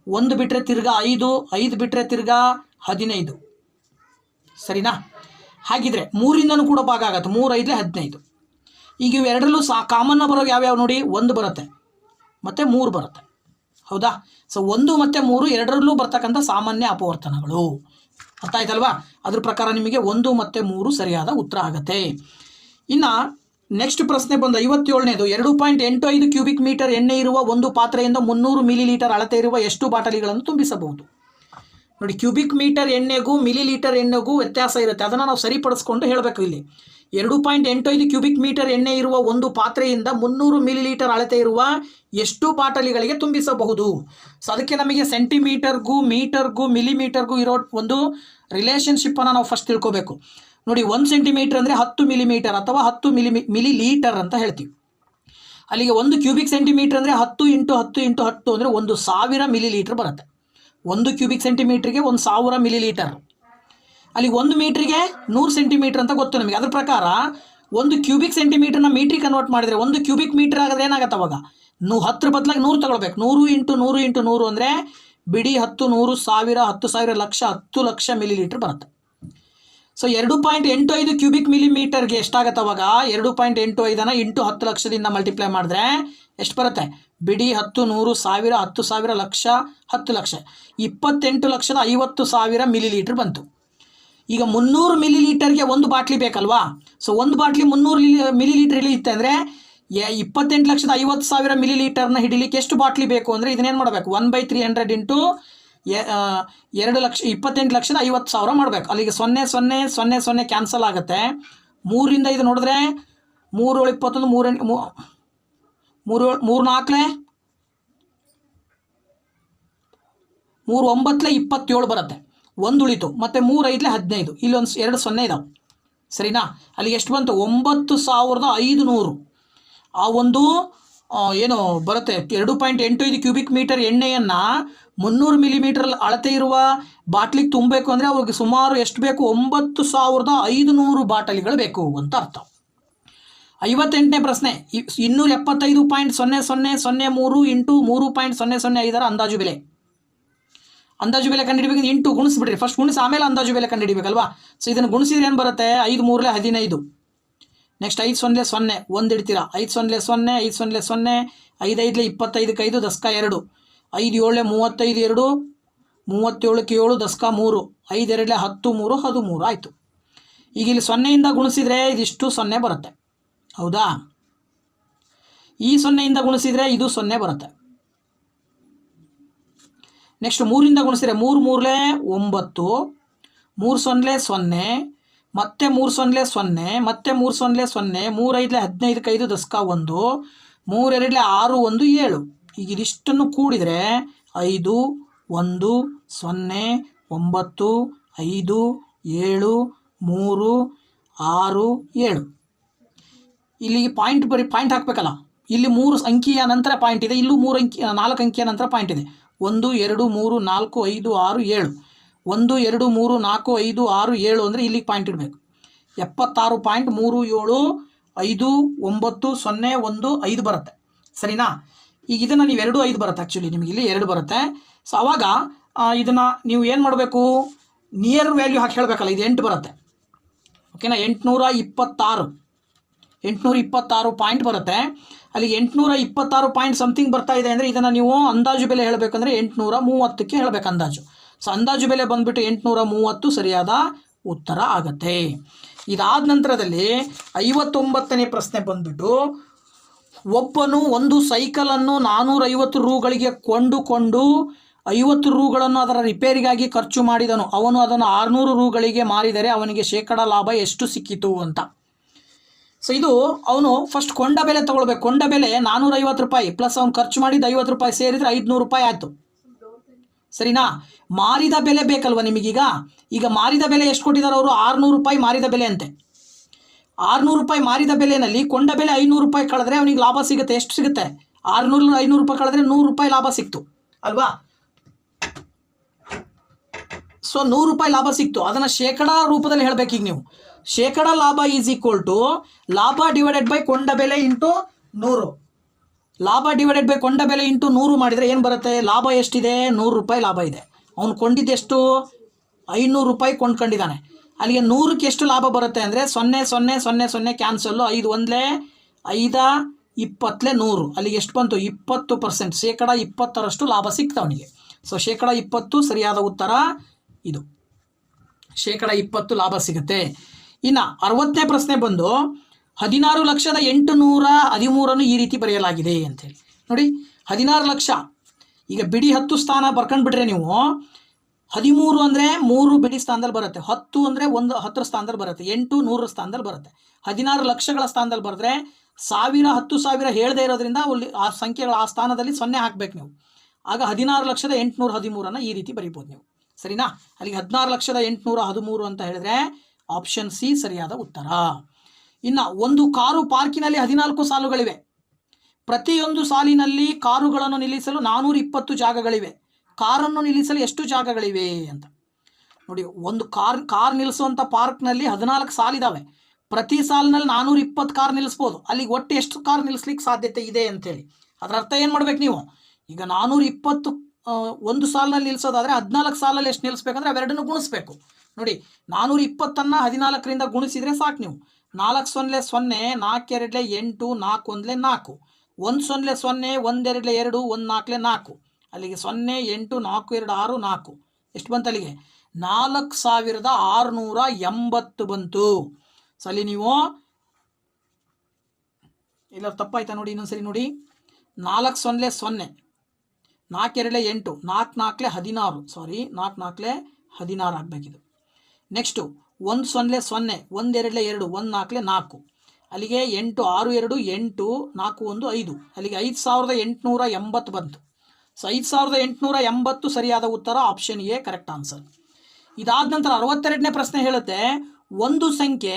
1 ಬಿಟ್ಟರೆ ತಿರ್ಗಾ 5, 5 ಬಿಟ್ಟರೆ ತಿರ್ಗಾ 15, ಸರಿನಾ? ಹಾಗಿದ್ರೆ 3ರಿಂದನೂ ಕೂಡ ಭಾಗ ಆಗುತ್ತೆ, 3 5 15. ಈಗ ಇವೆರಡರಲ್ಲೂ ಕಾಮನ್ನ ಬರೋದು ಯಾವ್ಯಾವ ನೋಡಿ, 1 ಬರುತ್ತೆ ಮತ್ತು 3 ಬರುತ್ತೆ, ಹೌದಾ? ಸೊ 1 ಮತ್ತು 3 ಎರಡರಲ್ಲೂ ಬರ್ತಕ್ಕಂಥ ಸಾಮಾನ್ಯ ಅಪವರ್ತನಗಳು. ಅರ್ಥ ಆಯ್ತಲ್ವಾ? ಅದ್ರ ಪ್ರಕಾರ ನಿಮಗೆ 1 ಮತ್ತು 3 ಸರಿಯಾದ ಉತ್ತರ ಆಗುತ್ತೆ. ಇನ್ನು ನೆಕ್ಸ್ಟ್ ಪ್ರಶ್ನೆ ಬಂದು 57ನೇದು, 2.85 ಕ್ಯೂಬಿಕ್ ಮೀಟರ್ ಎಣ್ಣೆ ಇರುವ ಒಂದು ಪಾತ್ರೆಯಿಂದ 300 ಮಿಲಿಲೀಟರ್ ಅಳತೆ ಇರುವ ಎಷ್ಟು ಬಾಟಲಿಗಳನ್ನು ತುಂಬಿಸಬಹುದು? ನೋಡಿ, ಕ್ಯೂಬಿಕ್ ಮೀಟರ್ ಎಣ್ಣೆಗೂ ಮಿಲಿಲೀಟರ್ ಎಣ್ಣೆಗೂ ವ್ಯತ್ಯಾಸ ಇರುತ್ತೆ, ಅದನ್ನು ನಾವು ಸರಿಪಡಿಸ್ಕೊಂಡು ಹೇಳಬೇಕು. ಇಲ್ಲಿ 2.85 ಕ್ಯೂಬಿಕ್ ಮೀಟರ್ ಎಣ್ಣೆ ಇರುವ ಒಂದು ಪಾತ್ರೆಯಿಂದ 300 ಮಿಲಿಲೀಟರ್ ಅಳತೆ ಇರುವ ಎಷ್ಟು ಬಾಟಲಿಗಳಿಗೆ ತುಂಬಿಸಬಹುದು? ಸೊ ಅದಕ್ಕೆ ನಮಗೆ ಸೆಂಟಿಮೀಟರ್ಗೂ ಮೀಟರ್ಗೂ ಮಿಲಿಮೀಟರ್ಗೂ ಇರೋ ಒಂದು ರಿಲೇಷನ್ಶಿಪ್ಪನ್ನು ನಾವು ಫಸ್ಟ್ ತಿಳ್ಕೋಬೇಕು. ನೋಡಿ, 1 ಸೆಂಟಿಮೀಟರ್ ಅಂದರೆ 10 ಮಿಲಿಮೀಟರ್ ಅಥವಾ 10 ಮಿಲಿಲೀಟರ್ ಅಂತ ಹೇಳ್ತೀವಿ. ಅಲ್ಲಿಗೆ 1 ಕ್ಯೂಬಿಕ್ ಸೆಂಟಿಮೀಟರ್ ಅಂದರೆ 10 × 10 × 10 ಅಂದರೆ 1000 ಮಿಲಿಲೀಟರ್ ಬರುತ್ತೆ. 1 ಕ್ಯೂಬಿಕ್ ಸೆಂಟಿಮೀಟ್ರಿಗೆ 1000 ಮಿಲಿಲೀಟರ್. ಅಲ್ಲಿಗೆ 1 ಮೀಟ್ರಿಗೆ 100 ಸೆಂಟಿಮೀಟರ್ ಅಂತ ಗೊತ್ತು ನಮಗೆ. ಅದ್ರ ಪ್ರಕಾರ 1 ಕ್ಯೂಬಿಕ್ ಸೆಂಟಿಮೀಟರ್ನ ಮೀಟ್ರಿಗೆ ಕನ್ವರ್ಟ್ ಮಾಡಿದರೆ 1 ಕ್ಯೂಬಿಕ್ ಮೀಟರ್ ಆಗಿದ್ರೆ ಏನಾಗುತ್ತೆ ಅವಾಗ? 10 ಬದಲಾಗಿ 100 ತಗೊಳ್ಬೇಕು. 100 × 100 × 100 ಅಂದರೆ ಬಿಡಿ 10, 100, 1000, 10,000, ಲಕ್ಷ, 10 ಲಕ್ಷ ಮಿಲಿಲೀಟರ್ ಬರುತ್ತೆ. ಸೊ 2.85 ಕ್ಯೂಬಿಕ್ ಮಿಲಿಮೀಟರ್ಗೆ ಎಷ್ಟಾಗುತ್ತೆ ಅವಾಗ? 2.85 ಇಂಟು 10 ಲಕ್ಷದಿಂದ ಮಲ್ಟಿಪ್ಲೈ ಮಾಡಿದ್ರೆ ಎಷ್ಟು ಬರುತ್ತೆ? ಬಿಡಿ 10, 100, 1000, 10,000, ಲಕ್ಷ, 10 ಲಕ್ಷ, 28,50,000 ಮಿಲಿಲೀಟರ್ ಬಂತು. ಈಗ 300 ಮಿಲಿಲೀಟರ್ಗೆ ಒಂದು ಬಾಟ್ಲಿ ಬೇಕಲ್ವಾ? ಸೊ ಒಂದು ಬಾಟ್ಲಿ 300 ಮಿಲಿಲೀಟರ್ ಹಿಡಿಯುತ್ತೆ ಅಂದರೆ 28,50,000 ಮಿಲಿಲೀಟರ್ನ ಹಿಡಿಲಿಕ್ಕೆ ಎಷ್ಟು ಬಾಟ್ಲಿ ಬೇಕು ಅಂದರೆ ಇದನ್ನೇನು ಮಾಡಬೇಕು? 1/300 ಇಂಟು 28,50,000 ಮಾಡಬೇಕು. ಅಲ್ಲಿಗೆ 0 0 0 0 ಕ್ಯಾನ್ಸಲ್ ಆಗುತ್ತೆ. 3ರಿಂದ ಇದು ನೋಡಿದ್ರೆ 3 7 21 3 4 3 9 27 ಬರುತ್ತೆ. 1 ಉಳಿತು, ಮತ್ತು 3 5 15, ಇಲ್ಲೊಂದು 2 0 ಇದಾವೆ, ಸರಿನಾ? ಅಲ್ಲಿಗೆ ಎಷ್ಟು ಬಂತು? 9,500. ಆ ಒಂದು ಏನು ಬರುತ್ತೆ 2.85 ಕ್ಯೂಬಿಕ್ ಮೀಟರ್ ಎಣ್ಣೆಯನ್ನು 300 ಮಿಲಿಮೀಟರ್ ಅಳತೆ ಇರುವ ಬಾಟ್ಲಿಗೆ ತುಂಬಬೇಕು ಅಂದರೆ ಅವ್ರಿಗೆ ಸುಮಾರು ಎಷ್ಟು ಬೇಕು? 9,500 ಬಾಟಲಿಗಳು ಬೇಕು ಅಂತ ಅರ್ಥ. 58ನೇ ಪ್ರಶ್ನೆ, 275.0003 ಇಂಟು 3.005 ಅಂದಾಜು ಬೆಲೆ. ಅಂದಾಜು ಬೆಲೆ ಕಂಡುಹಿಡಿಬೇಕು. ಇಂಟು ಗುಣಿಸ್ಬಿಡ್ರಿ, ಫಸ್ಟ್ ಗುಣಿಸಿ ಆಮೇಲೆ ಅಂದಾಜು ಬೆಲೆ ಕಂಡುಹಿಡಿಬೇಕಲ್ವಾ? ಸೊ ಇದನ್ನು ಗುಣಿಸಿದ್ರೆ ಏನು ಬರುತ್ತೆ? 5 3 15. ನೆಕ್ಸ್ಟ್ 5 0 0 1 ಇಡ್ತೀರಾ, 5 0 0 5 0 0 5 5 25 5 ದಸ್ಕ 2 5 7 35 2 37 7 ದಸ್ಕ 3 5 2 10 3 13 ಆಯಿತು. ಈಗ ಇಲ್ಲಿ 0ಯಿಂದ ಗುಣಿಸಿದರೆ ಇದಿಷ್ಟು 0 ಬರುತ್ತೆ, ಹೌದಾ? ಈ 0ಯಿಂದ ಗುಣಿಸಿದರೆ ಇದು 0 ಬರುತ್ತೆ. ನೆಕ್ಸ್ಟ್ 3ರಿಂದ ಗುಣಿಸಿದರೆ 3 3 9, 3 0 0, ಮತ್ತೆ 3 0 0, ಮತ್ತೆ 3 0 0, 3 5 15 5 ದಸ್ಕ 1, 3 2 6 1 7. ಈಗ ಇದಿಷ್ಟನ್ನು ಕೂಡಿದರೆ 5 1 0 9 5 7 3 6 7. ಇಲ್ಲಿಗೆ ಪಾಯಿಂಟ್ ಪಾಯಿಂಟ್ ಹಾಕಬೇಕಲ್ಲ. ಇಲ್ಲಿ 3 ಅಂಕಿಯ ನಂತರ ಪಾಯಿಂಟ್ ಇದೆ, ಇಲ್ಲೂ 4 ಅಂಕಿಯ ನಂತರ ಪಾಯಿಂಟ್ ಇದೆ. 1 2 3 4 5 6 7. 1 2 3 4 5 6 7 ಅಂದರೆ ಇಲ್ಲಿಗೆ ಪಾಯಿಂಟ್ ಇಡಬೇಕು. 76.3759015 ಬರುತ್ತೆ, ಸರಿನಾ? ಈಗ ಇದನ್ನು ನೀವು 2 5 ಬರುತ್ತೆ, ಆ್ಯಕ್ಚುಲಿ ನಿಮಗೆ ಇಲ್ಲಿ 2 ಬರುತ್ತೆ. ಸೊ ಆವಾಗ ಇದನ್ನು ನೀವು ಏನು ಮಾಡಬೇಕು? ನಿಯರ್ ವ್ಯಾಲ್ಯೂ ಹಾಕಿ ಹೇಳಬೇಕಲ್ಲ. ಇದು 8 ಬರುತ್ತೆ, ಓಕೆನಾ? 826 ಪಾಯಿಂಟ್ ಬರುತ್ತೆ. ಅಲ್ಲಿಗೆ 826 ಪಾಯಿಂಟ್ ಸಮಥಿಂಗ್ ಬರ್ತಾ ಇದೆ ಅಂದರೆ ಇದನ್ನು ನೀವು ಅಂದಾಜು ಬೆಲೆ ಹೇಳಬೇಕಂದ್ರೆ 830ಕ್ಕೆ ಹೇಳಬೇಕು ಅಂದಾಜು. ಸೊ ಅಂದಾಜು ಬೆಲೆ ಬಂದುಬಿಟ್ಟು 830 ಸರಿಯಾದ ಉತ್ತರ ಆಗುತ್ತೆ. ಇದಾದ ನಂತರದಲ್ಲಿ 59ನೇ ಪ್ರಶ್ನೆ ಬಂದುಬಿಟ್ಟು, ಒಬ್ಬನು ಒಂದು ಸೈಕಲನ್ನು 450 ರೂಗಳಿಗೆ ಕೊಂಡುಕೊಂಡು 50 ರೂಗಳನ್ನು ಅದರ ರಿಪೇರಿಗಾಗಿ ಖರ್ಚು ಮಾಡಿದನು. ಅವನು ಅದನ್ನು 600 ರೂಗಳಿಗೆ ಮಾರಿದರೆ ಅವನಿಗೆ ಶೇಕಡ ಲಾಭ ಎಷ್ಟು ಸಿಕ್ಕಿತು ಅಂತ. ಸೊ ಇದು ಅವನು ಫಸ್ಟ್ ಕೊಂಡ ಬೆಲೆ ತಗೊಳ್ಬೇಕು. ಕೊಂಡ ಬೆಲೆ 450 ರೂಪಾಯಿ ಪ್ಲಸ್ ಅವ್ನು ಖರ್ಚು ಮಾಡಿದ 50 ರೂಪಾಯಿ ಸೇರಿದರೆ 500 ರೂಪಾಯಿ ಆಯಿತು. ಸರಿನಾ? ಮಾರಿದ ಬೆಲೆ ಬೇಕಲ್ವ ನಿಮಗೀಗ. ಈಗ ಮಾರಿದ ಬೆಲೆ ಎಷ್ಟು ಕೊಟ್ಟಿದ್ದಾರೆ ಅವರು? 600 ರೂಪಾಯಿ ಮಾರಿದ ಬೆಲೆ ಅಂತೆ. 600 ರೂಪಾಯಿ ಮಾರಿದ ಬೆಲೆಯಲ್ಲಿ ಕೊಂಡ ಬೆಲೆ 500 ರೂಪಾಯಿ ಕಳೆದ್ರೆ ಅವನಿಗೆ ಲಾಭ ಸಿಗುತ್ತೆ. ಎಷ್ಟು ಸಿಗುತ್ತೆ? 600 500 ರೂಪಾಯಿ ಕಳೆದ್ರೆ 100 ರೂಪಾಯಿ ಲಾಭ ಸಿಕ್ತು ಅಲ್ವಾ? ಸೊ 100 ರೂಪಾಯಿ ಲಾಭ ಸಿಕ್ತು. ಅದನ್ನು ಶೇಕಡ ರೂಪದಲ್ಲಿ ಹೇಳಬೇಕೀಗ ನೀವು. ಶೇಕಡ ಲಾಭ ಈಸ್ ಈಕ್ವಲ್ ಟು ಲಾಭ ಡಿವೈಡೆಡ್ ಬೈ ಕೊಂಡ ಬೆಲೆ ಇಂಟು 100. ಲಾಭ ಡಿವೈಡೆಡ್ ಬೈ ಕೊಂಡ ಬೆಲೆ ಇಂಟು 100 ಮಾಡಿದರೆ ಏನು ಬರುತ್ತೆ? ಲಾಭ ಎಷ್ಟಿದೆ? 100 ರೂಪಾಯಿ ಲಾಭ ಇದೆ. ಅವನು ಕೊಂಡಿದ್ದೆಷ್ಟು? 500 ರೂಪಾಯಿ ಕೊಂಡ್ಕೊಂಡಿದ್ದಾನೆ. ಅಲ್ಲಿಗೆ 100ಕ್ಕೆ ಎಷ್ಟು ಲಾಭ ಬರುತ್ತೆ ಅಂದರೆ 0 0 0 0 ಕ್ಯಾನ್ಸಲ್ಲು. 5 1 5 20 100. ಅಲ್ಲಿಗೆ ಎಷ್ಟು ಬಂತು? 20%, ಶೇಕಡ 20ರಷ್ಟು ಲಾಭ ಸಿಕ್ತು ಅವನಿಗೆ. ಸೊ ಶೇಕಡ 20 ಸರಿಯಾದ ಉತ್ತರ ಇದು. ಶೇಕಡ 20 ಲಾಭ ಸಿಗುತ್ತೆ. ಇನ್ನು 60ನೇ ಪ್ರಶ್ನೆ ಬಂದು 16,813 ಈ ರೀತಿ ಬರೆಯಲಾಗಿದೆ ಅಂತೇಳಿ. ನೋಡಿ 16 ಲಕ್ಷ, ಈಗ ಬಿಡಿ 10 ಸ್ಥಾನ ಬರ್ಕೊಂಡ್ಬಿಟ್ರೆ ನೀವು 13 ಅಂದರೆ 3 ಬಿಡಿ ಸ್ಥಾನದಲ್ಲಿ ಬರುತ್ತೆ, 10 ಅಂದರೆ 10 ಸ್ಥಾನದಲ್ಲಿ ಬರುತ್ತೆ, 8 100 ಸ್ಥಾನದಲ್ಲಿ ಬರುತ್ತೆ. 16 ಲಕ್ಷಗಳ ಸ್ಥಾನದಲ್ಲಿ ಬರೆದ್ರೆ 1000 10,000 ಹೇಳದೇ ಇರೋದ್ರಿಂದ ಅಲ್ಲಿ ಆ ಸಂಖ್ಯೆಗಳ ಆ ಸ್ಥಾನದಲ್ಲಿ 0 ಹಾಕಬೇಕು ನೀವು. ಆಗ 16,813 ಈ ರೀತಿ ಬರೀಬೋದು ನೀವು. ಸರಿನಾ? ಅಲ್ಲಿಗೆ 16,813 ಅಂತ ಹೇಳಿದ್ರೆ ಆಪ್ಷನ್ ಸಿ ಸರಿಯಾದ ಉತ್ತರ. ಇನ್ನು ಒಂದು ಕಾರು ಪಾರ್ಕಿನಲ್ಲಿ 14 ಸಾಲುಗಳಿವೆ. ಪ್ರತಿಯೊಂದು ಸಾಲಿನಲ್ಲಿ ಕಾರುಗಳನ್ನು ನಿಲ್ಲಿಸಲು 420 ಜಾಗಗಳಿವೆ. ಕಾರನ್ನು ನಿಲ್ಲಿಸಲು ಎಷ್ಟು ಜಾಗಗಳಿವೆ ಅಂತ ನೋಡಿ. ಒಂದು ಕಾರ್ ನಿಲ್ಲಿಸುವಂಥ ಪಾರ್ಕ್ನಲ್ಲಿ 14 ಸಾಲಿದ್ದಾವೆ. ಪ್ರತಿ ಸಾಲಿನಲ್ಲಿ 420 ಕಾರ್ ನಿಲ್ಲಿಸ್ಬೋದು. ಅಲ್ಲಿಗೆ ಒಟ್ಟು ಎಷ್ಟು ಕಾರ್ ನಿಲ್ಲಿಸ್ಲಿಕ್ಕೆ ಸಾಧ್ಯತೆ ಇದೆ ಅಂತೇಳಿ ಅದರ ಅರ್ಥ ಏನು ಮಾಡ್ಬೇಕು ನೀವು? ಈಗ 420 ಒಂದು ಸಾಲಿನಲ್ಲಿ ನಿಲ್ಲಿಸೋದಾದರೆ 14 ಸಾಲಲ್ಲಿ ಎಷ್ಟು ನಿಲ್ಲಿಸ್ಬೇಕಂದ್ರೆ ಅವೆರಡನ್ನು ಗುಣಿಸ್ಬೇಕು. ನೋಡಿ 420ಅನ್ನು 14ರಿಂದ ಗುಣಿಸಿದರೆ ಸಾಕು ನೀವು. 4 0 0, 4 2 8, 4 1 4, 1 0 0, 1 2 2, 1 4 4. ಅಲ್ಲಿಗೆ 0 8 4 2 6 4 ಎಷ್ಟು ಬಂತು? ಅಲ್ಲಿಗೆ 4,680 ಬಂತು. ಸೊ ಅಲ್ಲಿ ನೀವು ಇಲ್ಲ ತಪ್ಪಾಯ್ತಾ ನೋಡಿ, ಇನ್ನೊಂದ್ಸರಿ ನೋಡಿ. 4 0 0, 4 2 8, 4 4 16, ಸಾರಿ 4 4 16 ಆಗಬೇಕಿದು. ನೆಕ್ಸ್ಟು 1 0 0, 1 2 2, 1 4 4, ಅಲ್ಲಿಗೆ 8 6 2 8, 4 1 5, ಅಲ್ಲಿಗೆ 5,880 ಬಂತು. ಸೊ 5,880 ಸರಿಯಾದ ಉತ್ತರ, ಆಪ್ಷನ್ ಎ ಕರೆಕ್ಟ್ ಆನ್ಸರ್. ಇದಾದ ನಂತರ 62ನೇ ಪ್ರಶ್ನೆ ಹೇಳುತ್ತೆ, ಒಂದು ಸಂಖ್ಯೆ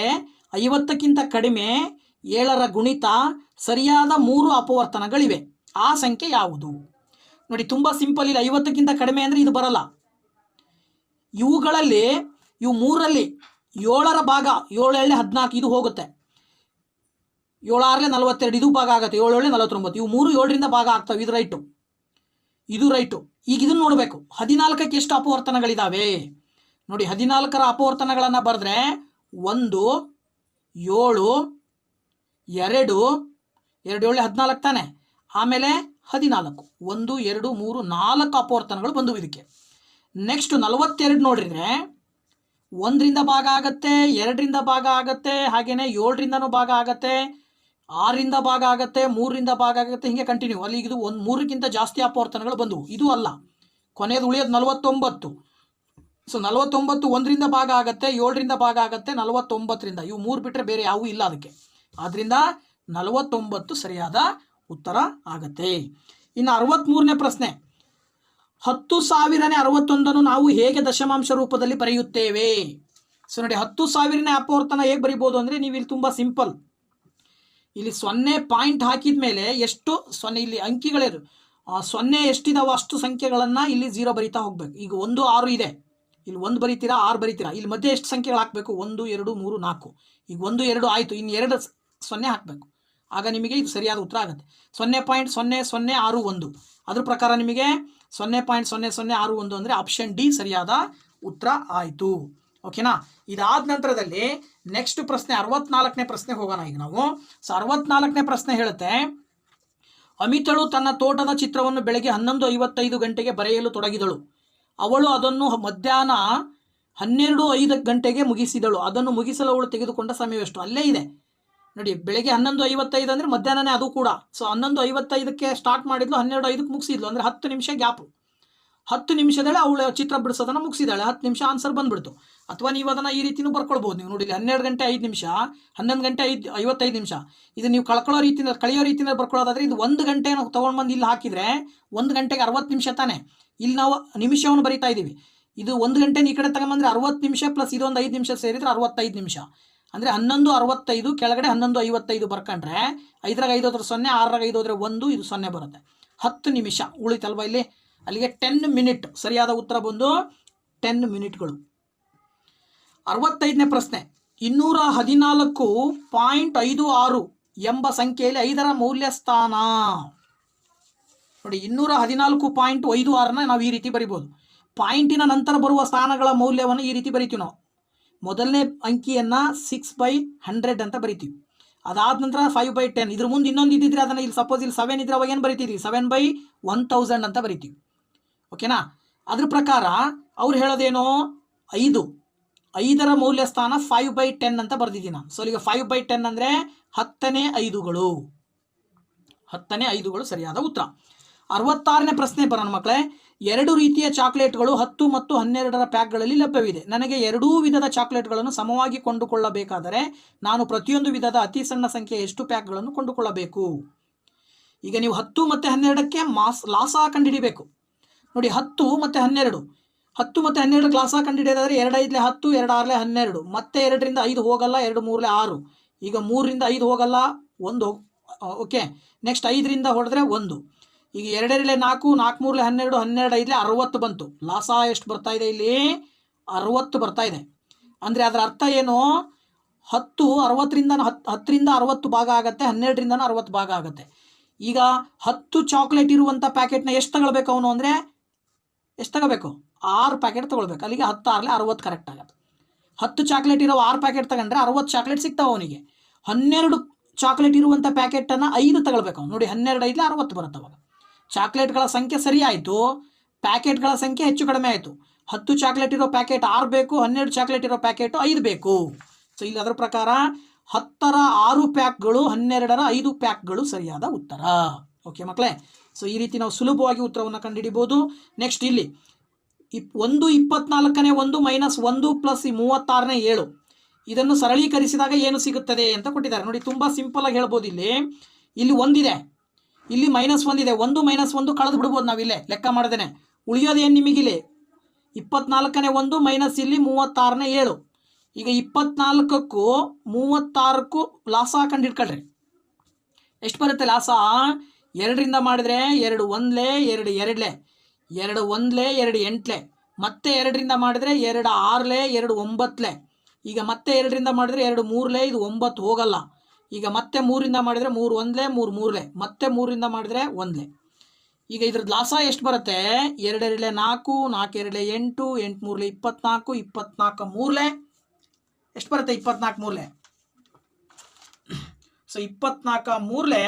50ಕ್ಕಿಂತ ಕಡಿಮೆ 7ರ ಗುಣಿತ ಸರಿಯಾದ 3 ಅಪವರ್ತನಗಳಿವೆ. ಆ ಸಂಖ್ಯೆ ಯಾವುದು? ನೋಡಿ ತುಂಬ ಸಿಂಪಲ್. ಇಲ್ಲ 50ಕ್ಕಿಂತ ಕಡಿಮೆ ಅಂದರೆ ಇದು ಬರಲ್ಲ. ಇವುಗಳಲ್ಲಿ ಇವು 3ರಲ್ಲಿ 7ರ ಭಾಗ 7 7 14 ಇದು ಹೋಗುತ್ತೆ. 7 6 42 ಇದು ಭಾಗ ಆಗುತ್ತೆ. 7 7 49 ಇವು 3 7ರಿಂದ ಭಾಗ ಆಗ್ತವೆ. ಇದು ರೈಟು, ಇದು ರೈಟು. ಈಗ ಇದನ್ನು ನೋಡಬೇಕು. 14ಕ್ಕೆ ಎಷ್ಟು ಅಪವರ್ತನಗಳಿದ್ದಾವೆ ನೋಡಿ. 14ರ ಅಪವರ್ತನಗಳನ್ನು ಬರೆದ್ರೆ 1 7 2 2 7 14 ತಾನೆ. ಆಮೇಲೆ 14 1 2 3 4 ಅಪವರ್ತನಗಳು ಬಂದವು ಇದಕ್ಕೆ. ನೆಕ್ಸ್ಟ್ 42 ನೋಡಿದ್ರೆ 1ರಿಂದ ಭಾಗ ಆಗುತ್ತೆ, 2ರಿಂದ ಭಾಗ ಆಗುತ್ತೆ, ಹಾಗೆಯೇ 7ರಿಂದನೂ ಭಾಗ ಆಗುತ್ತೆ, 6ರಿಂದ ಭಾಗ ಆಗುತ್ತೆ, 3ರಿಂದ ಭಾಗ ಆಗುತ್ತೆ, ಹೀಗೆ ಕಂಟಿನ್ಯೂ. ಅಲ್ಲಿ ಇದು 3ಕ್ಕಿಂತ ಜಾಸ್ತಿ ಅಪವರ್ತನಗಳು ಬಂದವು. ಇದು ಅಲ್ಲ, ಕೊನೆಯದು ಉಳಿಯೋದು 49. ಸೊ 49 1ರಿಂದ ಭಾಗ ಆಗುತ್ತೆ, 7ರಿಂದ ಭಾಗ ಆಗುತ್ತೆ, 49ರಿಂದ ಇವು 3 ಬಿಟ್ಟರೆ ಬೇರೆ ಯಾವುವು ಇಲ್ಲ ಅದಕ್ಕೆ. ಆದ್ದರಿಂದ 49 ಸರಿಯಾದ ಉತ್ತರ ಆಗತ್ತೆ. ಇನ್ನು 63ನೇ ಪ್ರಶ್ನೆ, 10,000ನೇ 61 ನಾವು ಹೇಗೆ ದಶಮಾಂಶ ರೂಪದಲ್ಲಿ ಬರೆಯುತ್ತೇವೆ? ಸೊ ನೋಡಿ 10,000ನೇ ಅಪವರ್ತನ ಹೇಗೆ ಬರಿಬೋದು ಅಂದರೆ ನೀವು ಇಲ್ಲಿ ತುಂಬ ಸಿಂಪಲ್. ಇಲ್ಲಿ 0 ಪಾಯಿಂಟ್ ಹಾಕಿದ ಮೇಲೆ ಎಷ್ಟು 0 ಇಲ್ಲಿ ಅಂಕಿಗಳಿರು 0 ಎಷ್ಟಿದಾವೋ ಅಷ್ಟು ಸಂಖ್ಯೆಗಳನ್ನು ಇಲ್ಲಿ 0 ಬರಿತಾ ಹೋಗ್ಬೇಕು. ಈಗ 1 6 ಇದೆ, ಇಲ್ಲಿ 1 ಬರಿತೀರಾ 6 ಬರಿತೀರಾ. ಇಲ್ಲಿ ಮಧ್ಯೆ ಎಷ್ಟು ಸಂಖ್ಯೆಗಳು ಹಾಕಬೇಕು? 1 2 3 4. ಈಗ 1 2 ಆಯಿತು, ಇನ್ನು 2 0 ಹಾಕಬೇಕು. ಆಗ ನಿಮಗೆ ಇದು ಸರಿಯಾದ ಉತ್ತರ ಆಗುತ್ತೆ. 0.0061 ಅದ್ರ ಪ್ರಕಾರ ನಿಮಗೆ 0.0061 ಅಂದರೆ ಆಪ್ಷನ್ ಡಿ ಸರಿಯಾದ ಉತ್ತರ ಆಯಿತು. ಓಕೆನಾ? ಇದಾದ ನಂತರದಲ್ಲಿ ನೆಕ್ಸ್ಟ್ ಪ್ರಶ್ನೆ 64ನೇ ಪ್ರಶ್ನೆ ಹೋಗೋಣ ಈಗ ನಾವು. ಸೊ 64ನೇ ಪ್ರಶ್ನೆ ಹೇಳುತ್ತೆ, ಅಮಿತಳು ತನ್ನ ತೋಟದ ಚಿತ್ರವನ್ನು ಬೆಳಗ್ಗೆ 11:55 ಗಂಟೆಗೆ ಬರೆಯಲು ತೊಡಗಿದಳು. ಅವಳು ಅದನ್ನು ಮಧ್ಯಾಹ್ನ 12:05 ಗಂಟೆಗೆ ಮುಗಿಸಿದಳು. ಅದನ್ನು ಮುಗಿಸಲು ಅವಳು ತೆಗೆದುಕೊಂಡ ಸಮಯವೆಷ್ಟು? ಅಲ್ಲೇ ಇದೆ ನೋಡಿ. ಬೆಳಗ್ಗೆ 11:55 ಅಂದರೆ ಮಧ್ಯಾಹ್ನನೇ ಅದು ಕೂಡ. ಸೊ 11:55ಕ್ಕೆ ಸ್ಟಾರ್ಟ್ ಮಾಡಿದ್ಲು, 12:05ಕ್ಕೆ ಮುಗಿಸಿದ್ಲು, ಅಂದರೆ 10 ನಿಮಿಷ ಗ್ಯಾಪು. 10 ನಿಮಿಷದಲ್ಲೇ ಅವಳು ಚಿತ್ರ ಬಿಡಿಸೋದನ್ನು ಮುಗಿಸಿದಾಳೆ, 10 ನಿಮಿಷ ಆನ್ಸರ್ ಬಂದ್ಬಿಡ್ತು. ಅಥವಾ ನೀವು ಅದನ್ನು ಈ ರೀತಿನೂ ಬರ್ಕೊಳ್ಬೋದು. ನೀವು ನೋಡಿ 12 ಗಂಟೆ 5 ನಿಮಿಷ, 11 ಗಂಟೆ 55 ನಿಮಿಷ. ಇದು ನೀವು ಕಳೆಯೋ ರೀತಿಯಿಂದ ಬರ್ಕೊಳ್ಳೋದಾದ್ರೆ ಇದು 1 ಗಂಟೆ ತೊಗೊಂಡು ಬಂದು ಇಲ್ಲಿ ಹಾಕಿದರೆ 1 ಗಂಟೆಗೆ 60 ನಿಮಿಷ ತಾನೆ. ಇಲ್ಲಿ ನಾವು ನಿಮಿಷವನ್ನು ಬರಿತಾ ಇದ್ದೀವಿ. ಇದು 1 ಗಂಟೆ ಈ ಕಡೆ ತಗೊಂಬಂದರೆ 60 ನಿಮಿಷ ಪ್ಲಸ್ ಇದೊಂದು 5 ನಿಮಿಷ ಸೇರಿದರೆ 65 ನಿಮಿಷ. ಅಂದರೆ 11:65 ಕೆಳಗಡೆ 11:55 ಬರ್ಕೊಂಡ್ರೆ 5ರಾಗ 5 ಹೋದ್ರೆ 0, 6ರಾಗ 5 ಹೋದರೆ 1, ಇದು 0 ಬರುತ್ತೆ. 10 ನಿಮಿಷ ಉಳಿತಲ್ವ ಇಲ್ಲಿ. ಅಲ್ಲಿಗೆ 10 ಮಿನಿಟ್ ಸರಿಯಾದ ಉತ್ತರ ಬಂದು 10 ಮಿನಿಟ್ಗಳು. 65ನೇ ಪ್ರಶ್ನೆ, 214.56 ಎಂಬ ಸಂಖ್ಯೆಯಲ್ಲಿ 5ರ ಮೌಲ್ಯ ಸ್ಥಾನ. ನೋಡಿ 214.56ನ ನಾವು ಈ ರೀತಿ ಬರಿಬೋದು. ಪಾಯಿಂಟಿನ ನಂತರ ಬರುವ ಸ್ಥಾನಗಳ ಮೌಲ್ಯವನ್ನು ಈ ರೀತಿ ಬರಿತೀವಿ ನಾವು. ಮೊದಲನೇ ಅಂಕಿಯನ್ನು 6/100 ಅಂತ ಬರಿತೀವಿ. ಅದಾದ ನಂತರ 5/10. ಇದ್ರ ಮುಂದೆ ಇನ್ನೊಂದು ಇದ್ದಿದ್ರೆ ಅದನ್ನು ಇಲ್ಲಿ ಸಪೋಸ್ ಇಲ್ಲಿ 7 ಇದ್ರೆ ಅವಾಗ ಏನು ಬರಿತೀವಿ, 7/1000 ಅಂತ ಬರಿತೀವಿ. ಓಕೆನಾ. ಅದ್ರ ಪ್ರಕಾರ ಅವ್ರು ಹೇಳೋದೇನೋ 5ರ ಮೌಲ್ಯ ಸ್ಥಾನ 5/10 ಅಂತ ಬರ್ದಿದ್ದೀನಿ ನಾನು. ಸೊ ಈಗ 5/10 ಅಂದರೆ 10ನೇ 5ಗಳು. 10ನೇ 5ಗಳು ಸರಿಯಾದ ಉತ್ತರ. 66ನೇ ಪ್ರಶ್ನೆ ಬರೋಣ ಮಕ್ಕಳೇ. 2 ರೀತಿಯ ಚಾಕ್ಲೇಟ್ಗಳು 10 ಮತ್ತು 12ರ ಪ್ಯಾಕ್ಗಳಲ್ಲಿ ಲಭ್ಯವಿದೆ. ನನಗೆ 2 ವಿಧದ ಚಾಕ್ಲೇಟ್ಗಳನ್ನು ಸಮವಾಗಿ ಕೊಂಡುಕೊಳ್ಳಬೇಕಾದರೆ ನಾನು ಪ್ರತಿಯೊಂದು ವಿಧದ ಅತಿ ಸಣ್ಣ ಸಂಖ್ಯೆಯ ಎಷ್ಟು ಪ್ಯಾಕ್ಗಳನ್ನು ಕೊಂಡುಕೊಳ್ಳಬೇಕು? ಈಗ ನೀವು 10 ಮತ್ತು 12ಕ್ಕೆ ಲಾಸ ಕಂಡುಹಿಡಿಬೇಕು. ನೋಡಿ 10 ಮತ್ತು 12, 10 ಮತ್ತು 12 ಲಾಸ ಕಂಡುಹಿಡಿಯೋದಾದರೆ 2 5 10, 2 6 12, ಮತ್ತೆ 2ರಿಂದ 5 ಹೋಗಲ್ಲ, 2 3 6. ಈಗ 3ರಿಂದ 5 ಹೋಗಲ್ಲ, 1 ಓಕೆ. ನೆಕ್ಸ್ಟ್ 5ರಿಂದ ಹೊಡೆದ್ರೆ 1. ಈಗ 2 4, 4 3 12, 12 5 60 ಬಂತು. ಲಾಸ ಎಷ್ಟು ಬರ್ತಾ ಇದೆ ಇಲ್ಲಿ? 60 ಬರ್ತಾ ಇದೆ. ಅಂದರೆ ಅದರ ಅರ್ಥ ಏನು? 10 10ರಿಂದ 60 ಭಾಗ ಆಗುತ್ತೆ, 12ರಿಂದ 60 ಭಾಗ ಆಗುತ್ತೆ. ಈಗ 10 ಚಾಕ್ಲೇಟ್ ಇರುವಂಥ ಪ್ಯಾಕೆಟ್ನ ಎಷ್ಟು ತಗೊಳ್ಬೇಕು ಅವನು ಅಂದರೆ ಎಷ್ಟು ತಗೋಬೇಕು? 6 ಪ್ಯಾಕೆಟ್ ತೊಗೊಳ್ಬೇಕು. ಅಲ್ಲಿಗೆ 10 6 60 ಕರೆಕ್ಟ್ ಆಗುತ್ತೆ. 10 ಚಾಕ್ಲೇಟ್ ಇರೋ 6 ಪ್ಯಾಕೆಟ್ ತಗೊಂಡ್ರೆ 60 ಚಾಕ್ಲೇಟ್ ಸಿಗ್ತಾವೆ ಅವನಿಗೆ. 12 ಚಾಕ್ಲೇಟ್ ಇರುವಂಥ ಪ್ಯಾಕೆಟನ್ನು 5 ತಗೊಳ್ಬೇಕು ಅವನು. ನೋಡಿ 12 5 60 ಬರುತ್ತೆ ಅವಾಗ. ಚಾಕ್ಲೇಟ್ಗಳ ಸಂಖ್ಯೆ ಸರಿ ಆಯಿತು, ಪ್ಯಾಕೆಟ್ಗಳ ಸಂಖ್ಯೆ ಹೆಚ್ಚು ಕಡಿಮೆ ಆಯಿತು. 10 ಚಾಕ್ಲೇಟ್ ಇರೋ ಪ್ಯಾಕೆಟ್ 6 ಬೇಕು, 12 ಚಾಕ್ಲೇಟ್ ಇರೋ ಪ್ಯಾಕೆಟು 5 ಬೇಕು. ಸೊ ಇಲ್ಲಿ ಅದರ ಪ್ರಕಾರ 10ರ 6 ಪ್ಯಾಕ್ಗಳು, 12ರ 5 ಪ್ಯಾಕ್ಗಳು ಸರಿಯಾದ ಉತ್ತರ. ಓಕೆ ಮಕ್ಕಳೇ. ಸೊ ಈ ರೀತಿ ನಾವು ಸುಲಭವಾಗಿ ಉತ್ತರವನ್ನು ಕಂಡುಹಿಡಿಬೋದು. ನೆಕ್ಸ್ಟ್ ಇಲ್ಲಿ 1 24ನೇ 1 ಮೈನಸ್ 1 ಪ್ಲಸ್ 36ನೇ 7 ಇದನ್ನು ಸರಳೀಕರಿಸಿದಾಗ ಏನು ಸಿಗುತ್ತದೆ ಅಂತ ಕೊಟ್ಟಿದ್ದಾರೆ. ನೋಡಿ ತುಂಬ ಸಿಂಪಲ್ ಆಗಿ ಹೇಳ್ಬೋದು. ಇಲ್ಲಿ 1 ಇದೆ, ಇಲ್ಲಿ -1 ಇದೆ. 1 - 1 ಕಳೆದು ಬಿಡ್ಬೋದು ನಾವಿಲ್ಲೇ ಲೆಕ್ಕ ಮಾಡ್ದೇನೆ. ಉಳಿಯೋದೇನು ನಿಮಗಿಲ್ಲಿ 24ನೇ 1 ಮೈನಸ್ ಇಲ್ಲಿ 36ನೇ 7. ಈಗ 24ಕ್ಕೂ 36ಕ್ಕೂ ಲಾಸ ಕಂಡು ಹಿಡ್ಕೊಳ್ರಿ. ಎಷ್ಟು ಬರುತ್ತೆ ಲಾಸ? 2ರಿಂದ ಮಾಡಿದರೆ 2 1 2 2 2 1 2 8 ಮತ್ತೆ 2ರಿಂದ ಮಾಡಿದರೆ 2 6 2 9. ಈಗ ಮತ್ತೆ 2ರಿಂದ ಮಾಡಿದರೆ 2 3 ಇದು 9 ಹೋಗಲ್ಲ. ಈಗ ಮತ್ತೆ 3ರಿಂದ ಮಾಡಿದರೆ 3 1 3 3 ಮತ್ತೆ 3ರಿಂದ ಮಾಡಿದರೆ 1. ಈಗ ಇದ್ರದ್ದು ಲಾಸ ಎಷ್ಟು ಬರುತ್ತೆ? 2 2 4 4 2 8 8 3 24 24 3 ಎಷ್ಟು ಬರುತ್ತೆ? 24 3. ಸೊ 24 3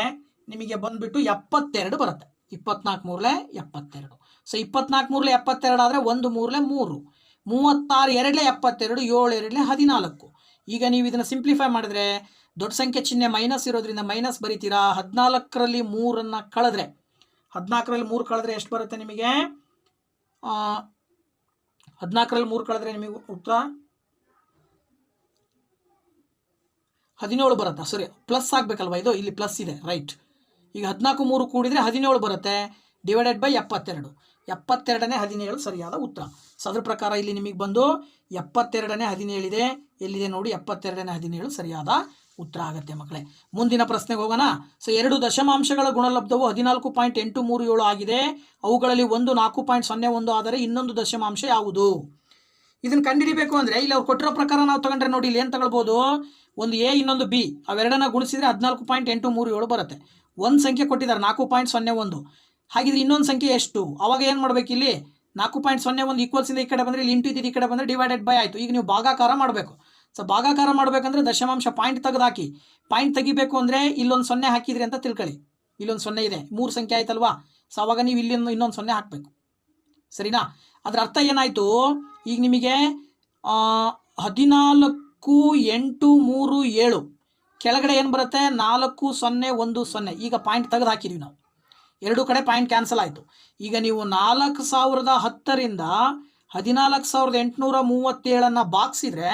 ನಿಮಗೆ ಬಂದುಬಿಟ್ಟು 72 ಬರುತ್ತೆ. 24 3 72. ಸೊ 24 3 72 ಆದರೆ 1 3 3 36 2 72 7 2 14. ಈಗ ನೀವು ಇದನ್ನು ಸಿಂಪ್ಲಿಫೈ ಮಾಡಿದ್ರೆ ದೊಡ್ಡ ಸಂಖ್ಯೆ ಚಿಹ್ನೆ ಮೈನಸ್ ಇರೋದ್ರಿಂದ ಮೈನಸ್ ಬರಿತೀರಾ. 14ರಲ್ಲಿ 3 ಕಳೆದ್ರೆ 14ರಲ್ಲಿ 3 ಕಳೆದ್ರೆ ಎಷ್ಟು ಬರುತ್ತೆ ನಿಮಗೆ? 14ರಲ್ಲಿ 3 ಕಳೆದ್ರೆ ನಿಮಗೆ ಉತ್ತರ 17 ಬರುತ್ತೆ. ಸರಿ, ಪ್ಲಸ್ ಆಗಬೇಕಲ್ವ ಇದು? ಇಲ್ಲಿ ಪ್ಲಸ್ ಇದೆ, ರೈಟ್. ಈಗ 14 3 ಕೂಡಿದರೆ 17 ಬರುತ್ತೆ, ಡಿವೈಡೆಡ್ ಬೈ 72. 72ನೇ 17 ಸರಿಯಾದ ಉತ್ತರ. ಸೊ ಅದ್ರ ಪ್ರಕಾರ ಇಲ್ಲಿ ನಿಮಗೆ ಬಂದು 72ನೇ 17 ಇದೆ. ಎಲ್ಲಿದೆ ನೋಡಿ? 72ನೇ 17 ಸರಿಯಾದ ಉತ್ತರ ಆಗುತ್ತೆ ಮಕ್ಕಳೇ. ಮುಂದಿನ ಪ್ರಶ್ನೆಗೆ ಹೋಗೋಣ. ಸೊ 2 ದಶಮಾಂಶಗಳ ಗುಣಲಬ್ಧವು 14.837 ಆಗಿದೆ. ಅವುಗಳಲ್ಲಿ ಒಂದು 4.01 ಆದರೆ ಇನ್ನೊಂದು ದಶಮಾಂಶ ಯಾವುದು? ಇದನ್ನು ಕಂಡುಹಿಡಿಬೇಕು ಅಂದರೆ ಇಲ್ಲಿ ಅವ್ರು ಕೊಟ್ಟಿರೋ ಪ್ರಕಾರ ನಾವು ತಗೊಂಡ್ರೆ ನೋಡಿ ಇಲ್ಲಿ ಏನು ತಗೊಳ್ಬೋದು? ಒಂದು ಎ ಇನ್ನೊಂದು ಬಿ, ಅವೆರಡನ್ನ ಗುಣಿಸಿದರೆ 14.837 ಬರುತ್ತೆ. ಒಂದು ಸಂಖ್ಯೆ ಕೊಟ್ಟಿದ್ದಾರೆ 4.01. ಹಾಗಿದ್ರೆ ಇನ್ನೊಂದು ಸಂಖ್ಯೆ ಎಷ್ಟು? ಅವಾಗ ಏನು ಮಾಡಬೇಕು? ಇಲ್ಲಿ 4.01 ಈಕ್ವಲ್ಸಿಂದ ಈ ಕಡೆ ಬಂದರೆ ಇಲ್ಲಿ ಇಂಟು ಇದ್ದಿದ್ದು ಈ ಕಡೆ ಬಂದರೆ ಡಿವೈಡೆಡ್ ಬೈ ಆಯಿತು. ಈಗ ನೀವು ಭಾಗಾಕಾರ ಮಾಡಬೇಕು. ಸೊ ಭಾಗಾಕಾರ ಮಾಡಬೇಕಂದ್ರೆ ದಶಮಾಂಶ ಪಾಯಿಂಟ್ ತೆಗೆದಾಕಿ. ಪಾಯಿಂಟ್ ತೆಗಿಬೇಕು ಅಂದರೆ ಇಲ್ಲೊಂದು 0 ಹಾಕಿದ್ರಿ ಅಂತ ತಿಳ್ಕೊಳ್ಳಿ. ಇಲ್ಲೊಂದು 0 ಇದೆ, 3 ಸಂಖ್ಯೆ ಆಯ್ತಲ್ವಾ? ಸೊ ಅವಾಗ ನೀವು ಇಲ್ಲಿ ಇನ್ನೊಂದು 0 ಹಾಕಬೇಕು. ಸರಿನಾ? ಅದರ ಅರ್ಥ ಏನಾಯಿತು? ಈಗ ನಿಮಗೆ 14 8 3 7 ಕೆಳಗಡೆ ಏನು ಬರುತ್ತೆ? 4 0 1 0. ಈಗ ಪಾಯಿಂಟ್ ತೆಗೆದು ಹಾಕಿದ್ವಿ ನಾವು. ಎರಡು ಕಡೆ ಪಾಯಿಂಟ್ ಕ್ಯಾನ್ಸಲ್ ಆಯಿತು. ಈಗ ನೀವು 4010ರಿಂದ 14,837 ಬಾಗಿಸಿದ್ರೆ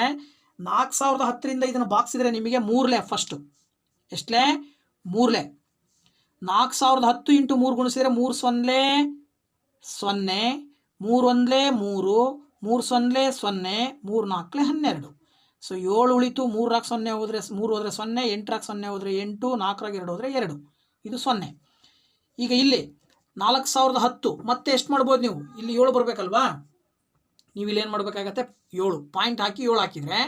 4010ರಿಂದ ಇದನ್ನು ಬಾಗಿಸಿದ್ರೆ ನಿಮಗೆ ಮೂರಲೆ ಫಸ್ಟು ಎಷ್ಟಲೇ 3ಲೆ 4010 ಇಂಟು 3 ಗುಣಿಸಿದ್ರೆ 3 ಸೊನ್ನೆ 0, 3 ಒಂದ್ಲೆ 3, 3 ಸೊನ್ನೆ 0, 3 ನಾಲ್ಕಲೆ 12. ಸೊ 7 ಉಳಿತು, 3 0 ಹೋದರೆ 3 ಹೋದರೆ 0, 8 0 ಹೋದರೆ 8, 4 2 ಹೋದರೆ 2, ಇದು 0. ಈಗ ಇಲ್ಲಿ 4010 ಮತ್ತೆ ಎಷ್ಟು ಮಾಡ್ಬೋದು ನೀವು, ಇಲ್ಲಿ 7 ಬರಬೇಕಲ್ವಾ, ನೀವು ಇಲ್ಲಿ ಏನು ಮಾಡಬೇಕಾಗತ್ತೆ 7 ಪಾಯಿಂಟ್ ಹಾಕಿ 7 ಹಾಕಿದರೆ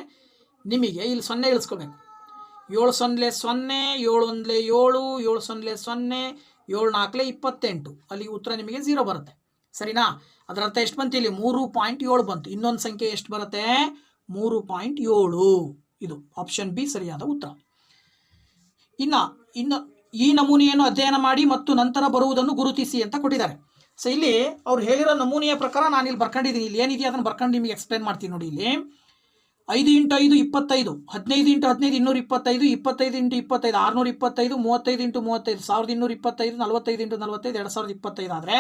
ನಿಮಗೆ ಇಲ್ಲಿ 0 ಇಳಿಸ್ಕೋಬೇಕು. 7 ಸೊನ್ನೆ 0, 7 ಒಂದ್ಲೆ 7, 7 ಸೊನ್ನೆ 0, 7 ನಾಲ್ಕಲೆ 28, ಅಲ್ಲಿ ಉತ್ತರ ನಿಮಗೆ 0 ಬರುತ್ತೆ. ಸರಿನಾ? ಅದರ ಅರ್ಥ ಎಷ್ಟು ಬಂತು, ಇಲ್ಲಿ 3.7 ಬಂತು. ಇನ್ನೊಂದು ಸಂಖ್ಯೆ ಎಷ್ಟು ಬರುತ್ತೆ 3.7. ಇದು ಆಪ್ಷನ್ ಬಿ ಸರಿಯಾದ ಉತ್ತರ. ಇನ್ನು ಈ ನಮೂನೆಯನ್ನು ಅಧ್ಯಯನ ಮಾಡಿ ಮತ್ತು ನಂತರ ಬರುವುದನ್ನು ಗುರುತಿಸಿ ಅಂತ ಕೊಟ್ಟಿದ್ದಾರೆ. ಸೊ ಇಲ್ಲಿ ಅವ್ರು ಹೇಳಿರೋ ನಮೂನೆಯ ಪ್ರಕಾರ ನಾನು ಇಲ್ಲಿ ಬರ್ಕೊಂಡಿದ್ದೀನಿ. ಇಲ್ಲಿ ಏನಿದೆಯಾ ಅದನ್ನು ಬರ್ಕೊಂಡು ನಿಮಗೆ ಎಕ್ಸ್ಪ್ಲೇನ್ ಮಾಡ್ತೀನಿ ನೋಡಿ. ಇಲ್ಲಿ 5 × 5 25, 15 × 15 225, 25 × 25 625, 35 × 35 1225, 45 × 45 2025 ಆದರೆ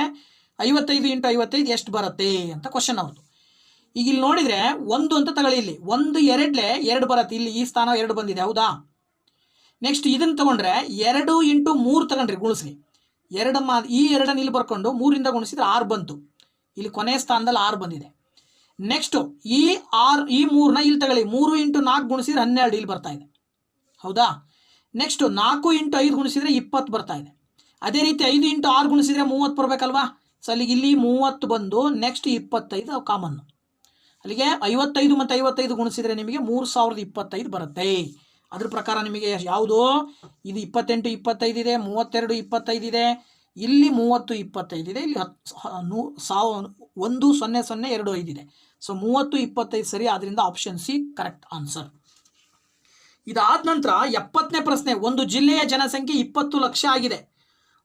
55 × 55 ಎಷ್ಟು ಬರುತ್ತೆ ಅಂತ ಕ್ವಶನ್ ಅವ್ರದ್ದು. ಈಗ ಇಲ್ಲಿ ನೋಡಿದರೆ 1 ಅಂತ ತಗೊಳ್ಳಿ, ಇಲ್ಲಿ 1 2ಲೆ 2 ಬರುತ್ತೆ, ಇಲ್ಲಿ ಈ ಸ್ಥಾನ 2 ಬಂದಿದೆ ಹೌದಾ. ನೆಕ್ಸ್ಟ್ ಇದನ್ನು ತಗೊಂಡ್ರೆ 2 × 3 ತಗೊಂಡ್ರಿ ಗುಣಿಸ್ರಿ, ಈ 2 ಇಲ್ಲಿ ಬರ್ಕೊಂಡು 3ರಿಂದ ಗುಣಿಸಿದ್ರೆ 6 ಬಂತು, ಇಲ್ಲಿ ಕೊನೆಯ ಸ್ಥಾನದಲ್ಲಿ 6 ಬಂದಿದೆ. ನೆಕ್ಸ್ಟು ಈ 3ನ ಇಲ್ಲಿ ತಗೊಳ್ಳಿ, 3 × 4 ಗುಣಿಸಿದ್ರೆ 12 ಇಲ್ಲಿ ಬರ್ತಾ ಇದೆ ಹೌದಾ. ನೆಕ್ಸ್ಟು 4 × 5 ಗುಣಿಸಿದ್ರೆ 20 ಬರ್ತಾ ಇದೆ. ಅದೇ ರೀತಿ 5 × 6 ಗುಣಿಸಿದ್ರೆ 30 ಬರಬೇಕಲ್ವಾ. ಸೊ ಅಲ್ಲಿಗೆ ಇಲ್ಲಿ 30 ಬಂದು ನೆಕ್ಸ್ಟ್ 25 ಕಾಮನ್ನು, ಅಲ್ಲಿಗೆ 55 ಮತ್ತು 55 ಗುಣಿಸಿದ್ರೆ ನಿಮಗೆ 3025 ಬರುತ್ತೆ. ಅದ್ರ ಪ್ರಕಾರ ನಿಮಗೆ ಯಾವುದು ಇದು 28 25 ಇದೆ, 32 25 ಇದೆ, ಇಲ್ಲಿ 30 25 ಇದೆ, ಇಲ್ಲಿ 1002 ಇದೆ. ಸೊ 30 25 ಸರಿ, ಆದ್ದರಿಂದ ಆಪ್ಷನ್ ಸಿ ಕರೆಕ್ಟ್ ಆನ್ಸರ್. ಇದಾದ ನಂತರ 70ನೇ ಪ್ರಶ್ನೆ. ಒಂದು ಜಿಲ್ಲೆಯ ಜನಸಂಖ್ಯೆ 20 ಲಕ್ಷ ಆಗಿದೆ.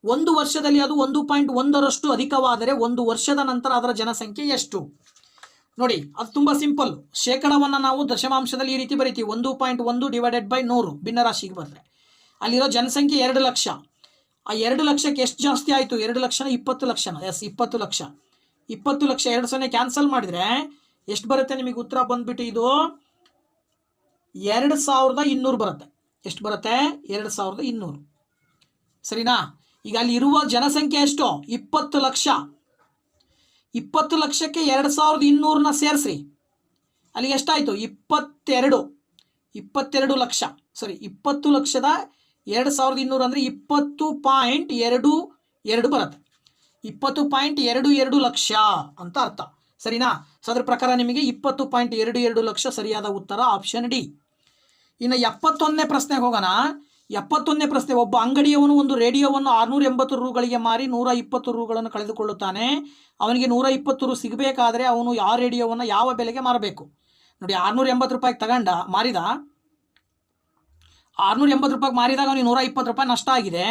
ಒಂದು ವರ್ಷದಲ್ಲಿ ಅದು 1.1ರಷ್ಟು ಅಧಿಕವಾದರೆ ಒಂದು ವರ್ಷದ ನಂತರ ಅದರ ಜನಸಂಖ್ಯೆ ಎಷ್ಟು? ನೋಡಿ, ಅದು ತುಂಬ ಸಿಂಪಲ್. ಶೇಕಡವನ್ನು ನಾವು ದಶಮಾಂಶದಲ್ಲಿ ಈ ರೀತಿ ಬರಿತೀವಿ, 1.1 ಡಿವೈಡೆಡ್ ಬೈ 100 ಭಿನ್ನರಾಶಿಗೆ ಬರೆದ್ರೆ ಅಲ್ಲಿರೋ ಜನಸಂಖ್ಯೆ 2 ಲಕ್ಷ. ಆ 2 ಲಕ್ಷಕ್ಕೆ ಎಷ್ಟು ಜಾಸ್ತಿ ಆಯಿತು, 2 ಲಕ್ಷನ 20 ಲಕ್ಷನ, ಎಸ್ 20 ಲಕ್ಷ. 20 ಲಕ್ಷ 2 ಸೊನ್ನೆ ಕ್ಯಾನ್ಸಲ್ ಮಾಡಿದರೆ ಎಷ್ಟು ಬರುತ್ತೆ ನಿಮಗೆ ಉತ್ತರ ಬಂದ್ಬಿಟ್ಟು ಇದು 2200 ಬರುತ್ತೆ. ಎಷ್ಟು ಬರುತ್ತೆ 2200 ಸರಿನಾ. ಈಗ ಅಲ್ಲಿ ಇರುವ ಜನಸಂಖ್ಯೆ ಎಷ್ಟು 20 ಲಕ್ಷ. 20 ಲಕ್ಷಕ್ಕೆ 2200ನ ಸೇರಿಸ್ರಿ, ಅಲ್ಲಿ ಎಷ್ಟಾಯಿತು 22 ಲಕ್ಷ. ಸಾರಿ 20 ಲಕ್ಷದ 2200 ಅಂದರೆ 20.22 ಬರುತ್ತೆ. 20.22 ಲಕ್ಷ ಅಂತ ಅರ್ಥ ಸರಿನಾ. ಸೊ ಅದ್ರ ಪ್ರಕಾರ ನಿಮಗೆ 20.22 ಲಕ್ಷ ಸರಿಯಾದ ಉತ್ತರ ಆಪ್ಷನ್ ಡಿ. ಇನ್ನು 71ನೇ ಪ್ರಶ್ನೆಗೆ ಹೋಗೋಣ. 71ನೇ ಪ್ರಶ್ನೆ. ಒಬ್ಬ ಅಂಗಡಿಯವನು ಒಂದು ರೇಡಿಯೋವನ್ನು 680 ರೂಗಳಿಗೆ ಮಾರಿ 120 ರೂಗಳನ್ನು ಕಳೆದುಕೊಳ್ಳುತ್ತಾನೆ. ಅವನಿಗೆ 120 ರು ಸಿಗಬೇಕಾದ್ರೆ ಅವನು ಯಾವ ರೇಡಿಯೋವನ್ನು ಯಾವ ಬೆಲೆಗೆ ಮಾರಬೇಕು? ನೋಡಿ, 680 ರೂಪಾಯಿಗೆ ಮಾರಿದ 680 ರೂಪಾಯಿಗೆ ಮಾರಿದಾಗ ಅವನಿಗೆ 120 ರೂಪಾಯಿ ನಷ್ಟ ಆಗಿದೆ.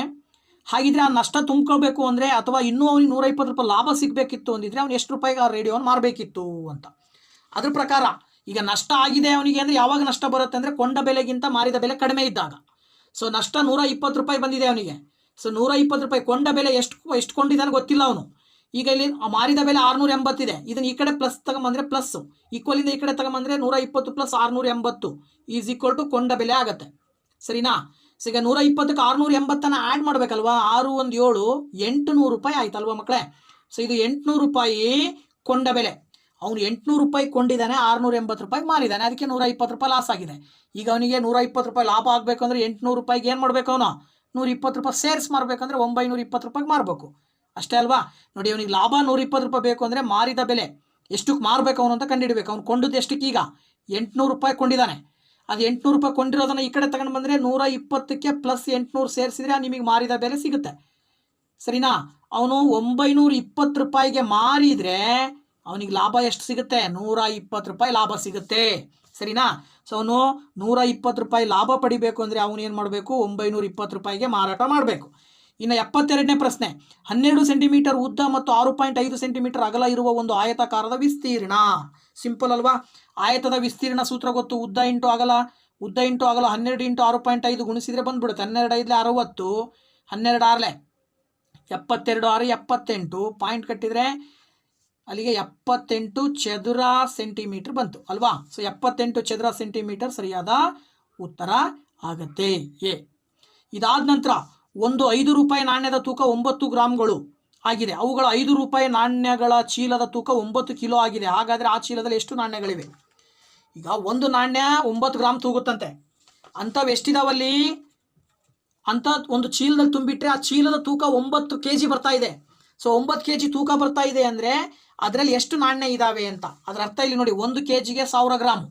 ಹಾಗಿದ್ರೆ ಆ ನಷ್ಟ ತುಂಬ್ಕೊಳ್ಬೇಕು ಅಂದರೆ, ಅಥವಾ ಇನ್ನೂ ಅವನಿಗೆ 120 ರೂಪಾಯಿ ಲಾಭ ಸಿಗಬೇಕಿತ್ತು ಅಂದಿದ್ರೆ ಅವನು ಎಷ್ಟು ರೂಪಾಯಿಗೆ ಆ ರೇಡಿಯೋವನ್ನು ಮಾರಬೇಕಿತ್ತು ಅಂತ. ಅದ್ರ ಪ್ರಕಾರ ಈಗ ನಷ್ಟ ಆಗಿದೆ ಅವನಿಗೆ ಅಂದರೆ ಯಾವಾಗ ನಷ್ಟ ಬರುತ್ತೆ ಅಂದರೆ ಕೊಂಡ ಬೆಲೆಗಿಂತ ಮಾರಿದ ಬೆಲೆ ಕಡಿಮೆ ಇದ್ದಾಗ. ಸೊ ನಷ್ಟ 120 ರೂಪಾಯಿ ಬಂದಿದೆ ಅವನಿಗೆ. ಸೊ 120 ರೂಪಾಯಿ ಕೊಂಡ ಬೆಲೆ ಎಷ್ಟು ಕೊಂಡಿದ್ದಾನೆ ಗೊತ್ತಿಲ್ಲ ಅವನು. ಈಗ ಇಲ್ಲಿ ಮಾರಿದ ಬೆಲೆ 680 ಇದೆ. ಇದನ್ನು ಈ ಕಡೆ ಪ್ಲಸ್ ತಗೊಂಬಂದರೆ ಪ್ಲಸ್, ಈಕ್ವಲಿಂದ ಈ ಕಡೆ ತಗೊಂಬಂದರೆ 120 ಪ್ಲಸ್ 680 ಈಸ್ ಈಕ್ವಲ್ ಟು ಕೊಂಡ ಬೆಲೆ ಆಗುತ್ತೆ ಸರಿನಾ. ಸೊ ಈಗ 120ಕ್ಕೆ 680 ಆ್ಯಡ್ ಮಾಡಬೇಕಲ್ವಾ. 6 1 7 800 ರೂಪಾಯಿ ಆಯ್ತಲ್ವಾ ಮಕ್ಕಳೇ. ಸೊ ಇದು 800 ರೂಪಾಯಿ ಕೊಂಡ ಬೆಲೆ. ಅವನು 800 ರೂಪಾಯಿ ಕೊಂಡಿದ್ದಾನೆ, 680 ರೂಪಾಯಿ ಮಾರಿದ್ದಾನೆ, ಅದಕ್ಕೆ 120 ರೂಪಾಯಿ ಲಾಸ್ ಆಗಿದೆ. ಈಗ ಅವನಿಗೆ 120 ರೂಪಾಯಿ ಲಾಭ ಆಗಬೇಕು ಅಂದರೆ 800 ರೂಪಾಯಿಗೆ ಏನು ಮಾಡಬೇಕು, ಅವನು 120 ರೂಪಾಯಿ ಸೇರ್ಸ್ ಮಾರಬೇಕಂದ್ರೆ 920 ರೂಪಾಯಿಗೆ ಮಾರಬೇಕು ಅಷ್ಟೇ ಅಲ್ವಾ. ನೋಡಿ, ಅವನಿಗೆ ಲಾಭ 120 ರೂಪಾಯಿ ಬೇಕು ಅಂದರೆ ಮಾರಿದ ಬೆಲೆ ಎಷ್ಟಕ್ಕೆ ಮಾರಬೇಕು ಅವನು ಅಂತ ಕಂಡುಹಿಡಬೇಕು. ಅವ್ನು ಕೊಂಡದ್ದು ಎಷ್ಟಕ್ಕೆ, ಈಗ 800 ರೂಪಾಯಿ ಕೊಂಡಿದ್ದಾನೆ. ಅದು 800 ರೂಪಾಯಿ ಕೊಂಡಿರೋದನ್ನು ಈ ಕಡೆ ತಗೊಂಡು ಬಂದರೆ 120ಕ್ಕೆ ಪ್ಲಸ್ 800 ಸೇರಿಸಿದ್ರೆ ನಿಮಗೆ ಮಾರಿದ ಬೆಲೆ ಸಿಗುತ್ತೆ ಸರಿನಾ. ಅವನು 920 ರೂಪಾಯಿಗೆ ಮಾರಿದರೆ ಅವನಿಗೆ ಲಾಭ ಎಷ್ಟು ಸಿಗುತ್ತೆ, 120 ರೂಪಾಯಿ ಲಾಭ ಸಿಗುತ್ತೆ ಸರಿನಾ. ಸೊ ಅವನು 120 ರೂಪಾಯಿ ಲಾಭ ಪಡಿಬೇಕು ಅಂದರೆ ಅವನು ಏನು ಮಾಡಬೇಕು, 920 ರೂಪಾಯಿಗೆ ಮಾರಾಟ ಮಾಡಬೇಕು. ಇನ್ನು 72ನೇ ಪ್ರಶ್ನೆ. 12 ಸೆಂಟಿಮೀಟರ್ ಉದ್ದ ಮತ್ತು 6.5 ಸೆಂಟಿಮೀಟರ್ ಅಗಲ ಇರುವ ಒಂದು ಆಯತಾಕಾರದ ವಿಸ್ತೀರ್ಣ. ಸಿಂಪಲ್ ಅಲ್ವಾ. ಆಯತದ ವಿಸ್ತೀರ್ಣ ಸೂತ್ರ ಗೊತ್ತು, ಉದ್ದ ಇಂಟು ಅಗಲ 12 × 6.5 ಗುಣಿಸಿದರೆ ಬಂದ್ಬಿಡುತ್ತೆ. 12 5 60, 12 6 72 6 78 ಪಾಯಿಂಟ್ ಕಟ್ಟಿದರೆ ಅಲ್ಲಿಗೆ 78 ಚದುರ ಸೆಂಟಿಮೀಟರ್ ಬಂತು ಅಲ್ವಾ. ಸೊ 78 ಚದುರ ಸೆಂಟಿಮೀಟರ್ ಸರಿಯಾದ ಉತ್ತರ ಆಗತ್ತೆ ಎ. ಇದಾದ ನಂತರ ಒಂದು 5 ರೂಪಾಯಿ ನಾಣ್ಯದ ತೂಕ 9 ಗ್ರಾಮ್ಗಳು ಆಗಿದೆ. ಅವುಗಳ 5 ರೂಪಾಯಿ ನಾಣ್ಯಗಳ ಚೀಲದ ತೂಕ 9 ಕಿಲೋ ಆಗಿದೆ. ಹಾಗಾದರೆ ಆ ಚೀಲದಲ್ಲಿ ಎಷ್ಟು ನಾಣ್ಯಗಳಿವೆ? ಈಗ ಒಂದು ನಾಣ್ಯ 9 ಗ್ರಾಮ್ ತೂಗುತ್ತಂತೆ. ಅಂಥವು ಎಷ್ಟಿದಾವಲ್ಲಿ ಅಂತ ಒಂದು ಚೀಲದಲ್ಲಿ ತುಂಬಿಟ್ರೆ ಆ ಚೀಲದ ತೂಕ 9 kg ಬರ್ತಾ ಇದೆ. ಸೊ 9 kg ತೂಕ ಬರ್ತಾ ಇದೆ ಅಂದರೆ ಅದರಲ್ಲಿ ಎಷ್ಟು ನಾಣ್ಯ ಇದ್ದಾವೆ ಅಂತ ಅದರ ಅರ್ಥ ಇಲ್ಲಿ ನೋಡಿ. 1 kgಗೆ 1000 ಗ್ರಾಮ್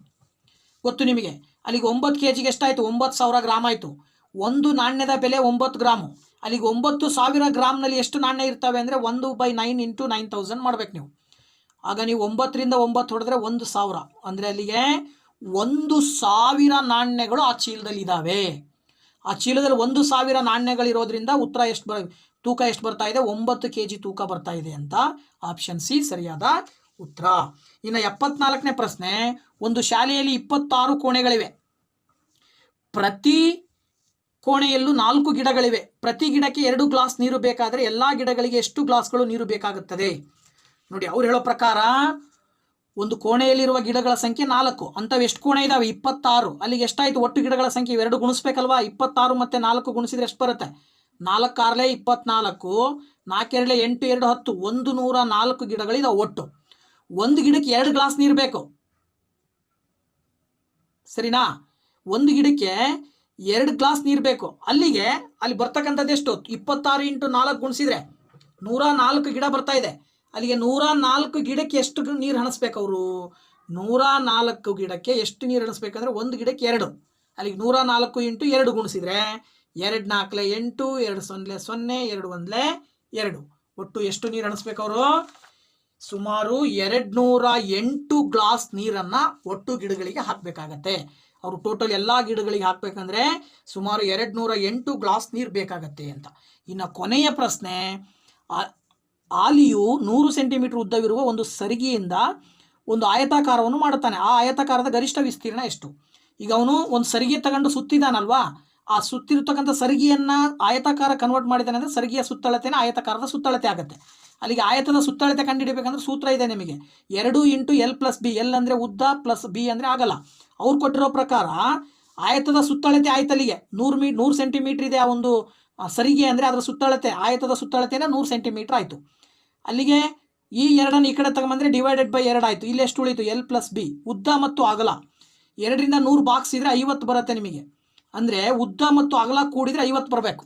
ಗೊತ್ತು ನಿಮಗೆ. ಅಲ್ಲಿಗೆ 9 kgಗೆ ಎಷ್ಟಾಯಿತು? 9000 ಗ್ರಾಮ್ ಆಯಿತು. ಒಂದು ನಾಣ್ಯದ ಬೆಲೆ 9 ಗ್ರಾಮು. ಅಲ್ಲಿಗೆ 9000 ಗ್ರಾಮ್ನಲ್ಲಿ ಎಷ್ಟು ನಾಣ್ಯ ಇರ್ತವೆ ಅಂದರೆ 1/9 × 9000 ಮಾಡ್ಬೇಕು ನೀವು. ಆಗ ನೀವು 9ರಿಂದ 9 ಹೊಡೆದ್ರೆ 1000 ಅಂದರೆ ಅಲ್ಲಿಗೆ 1000 ನಾಣ್ಯಗಳು ಆ ಚೀಲದಲ್ಲಿ ಇದ್ದಾವೆ. ಆ ಚೀಲದಲ್ಲಿ 1000 ನಾಣ್ಯಗಳಿರೋದ್ರಿಂದ ಉತ್ತರ ತೂಕ ಎಷ್ಟು ಬರ್ತಾ ಇದೆ? 9 kg ತೂಕ ಬರ್ತಾ ಇದೆ ಅಂತ ಆಪ್ಷನ್ ಸಿ ಸರಿಯಾದ ಉತ್ತರ. ಇನ್ನು 74ನೇ ಪ್ರಶ್ನೆ. ಒಂದು ಶಾಲೆಯಲ್ಲಿ 26 ಕೋಣೆಗಳಿವೆ. ಪ್ರತಿ ಕೋಣೆಯಲ್ಲೂ 4 ಗಿಡಗಳಿವೆ. ಪ್ರತಿ ಗಿಡಕ್ಕೆ 2 ಗ್ಲಾಸ್ ನೀರು ಬೇಕಾದರೆ ಎಲ್ಲ ಗಿಡಗಳಿಗೆ ಎಷ್ಟು ಗ್ಲಾಸ್ಗಳು ನೀರು ಬೇಕಾಗುತ್ತದೆ? ನೋಡಿ, ಅವ್ರು ಹೇಳೋ ಪ್ರಕಾರ ಒಂದು ಕೋಣೆಯಲ್ಲಿರುವ ಗಿಡಗಳ ಸಂಖ್ಯೆ 4. ಅಂಥವು ಎಷ್ಟು ಕೋಣೆ ಇದಾವೆ? 26. ಅಲ್ಲಿಗೆ ಎಷ್ಟಾಯಿತು? ಒಟ್ಟು ಗಿಡಗಳ ಸಂಖ್ಯೆ 2 ಗುಣಿಸ್ಬೇಕಲ್ವಾ. 26 ಮತ್ತು 4 ಗುಣಿಸಿದ್ರೆ ಎಷ್ಟು ಬರುತ್ತೆ? 4 6 24, 4 2 8 2 10, 104 ಗಿಡಗಳಿದಾವೆ ಒಟ್ಟು. ಒಂದು ಗಿಡಕ್ಕೆ 2 ಗ್ಲಾಸ್ ನೀರು ಬೇಕು, ಸರಿನಾ? ಒಂದು ಗಿಡಕ್ಕೆ 2 ಗ್ಲಾಸ್ ನೀರು ಬೇಕು. ಅಲ್ಲಿ ಬರ್ತಕ್ಕಂಥದ್ದು ಎಷ್ಟು? 26 × 4 ಗುಣಿಸಿದ್ರೆ 104 ಗಿಡ ಬರ್ತಾ ಇದೆ. ಅಲ್ಲಿಗೆ 104 ಗಿಡಕ್ಕೆ ಎಷ್ಟು ನೀರು ಹಣಿಸ್ಬೇಕು ಅವರು? 104 ಗಿಡಕ್ಕೆ ಎಷ್ಟು ನೀರು ಹಣಿಸ್ಬೇಕಂದ್ರೆ ಒಂದು ಗಿಡಕ್ಕೆ 2. ಅಲ್ಲಿಗೆ 104 × 2 ಗುಣಿಸಿದ್ರೆ 2 4 8, 2 0 0, 2 1 2. ಒಟ್ಟು ಎಷ್ಟು ನೀರು ಹಣಿಸ್ಬೇಕು ಅವರು? ಸುಮಾರು 208 ಗ್ಲಾಸ್ ನೀರನ್ನು ಒಟ್ಟು ಗಿಡಗಳಿಗೆ ಹಾಕಬೇಕಾಗತ್ತೆ. ಅವರು ಟೋಟಲ್ ಎಲ್ಲ ಗಿಡಗಳಿಗೆ ಹಾಕಬೇಕಂದ್ರೆ ಸುಮಾರು 208 ಗ್ಲಾಸ್ ನೀರು ಬೇಕಾಗತ್ತೆ ಅಂತ. ಇನ್ನು ಕೊನೆಯ ಪ್ರಶ್ನೆ. ಆಲಿಯು 100 ಸೆಂಟಿಮೀಟರ್ ಉದ್ದವಿರುವ ಒಂದು ಸರಿಗೆಯಿಂದ ಒಂದು ಆಯತಾಕಾರವನ್ನು ಮಾಡುತ್ತಾನೆ. ಆ ಆಯತಾಕಾರದ ಗರಿಷ್ಠ ವಿಸ್ತೀರ್ಣ ಎಷ್ಟು? ಈಗ ಅವನು ಒಂದು ಸರಿಗೆ ತಗೊಂಡು ಸುತ್ತಿದಾನಲ್ವಾ, ಆ ಸುತ್ತಿರ್ತಕ್ಕಂಥ ಸರಿಗೆಯನ್ನು ಆಯತಾಕಾರ ಕನ್ವರ್ಟ್ ಮಾಡಿದ್ದಾನೆ ಅಂದರೆ ಸರಿಗೆಯ ಸುತ್ತಳತೆನ ಆಯತಾಕಾರದ ಸುತ್ತಳತೆ ಆಗುತ್ತೆ. ಅಲ್ಲಿಗೆ ಆಯತದ ಸುತ್ತಳತೆ ಕಂಡುಹಿಡಬೇಕಂದ್ರೆ ಸೂತ್ರ ಇದೆ ನಿಮಗೆ. 2 × L + B. L ಅಂದರೆ ಉದ್ದ ಪ್ಲಸ್ B ಅಂದರೆ ಆಗಲ್ಲ. ಅವ್ರು ಕೊಟ್ಟಿರೋ ಪ್ರಕಾರ ಆಯತದ ಸುತ್ತಳತೆ ಆಯ್ತು. ಅಲ್ಲಿಗೆ 100 ಸೆಂಟಿಮೀಟರ್ ಇದೆ ಆ ಒಂದು ಸರಿಗೆ ಅಂದರೆ ಅದರ ಸುತ್ತಳತೆ, ಆಯತದ ಸುತ್ತಳತೆನ 100 ಸೆಂಟಿಮೀಟರ್ ಆಯಿತು. ಅಲ್ಲಿಗೆ ಈ 2 ಈ ಕಡೆ ತಗೊಂಬಂದರೆ /2 ಆಯಿತು. ಇಲ್ಲಿ ಎಷ್ಟು ಉಳಿತು? L + B. ಉದ್ದ ಮತ್ತು ಅಗಲ 2ರಿಂದ 100 ಬಾಗಿಸಿದ್ರೆ 50 ಬರುತ್ತೆ ನಿಮಗೆ. ಅಂದರೆ ಉದ್ದ ಮತ್ತು ಅಗಲ ಕೂಡಿದರೆ 50 ಬರಬೇಕು.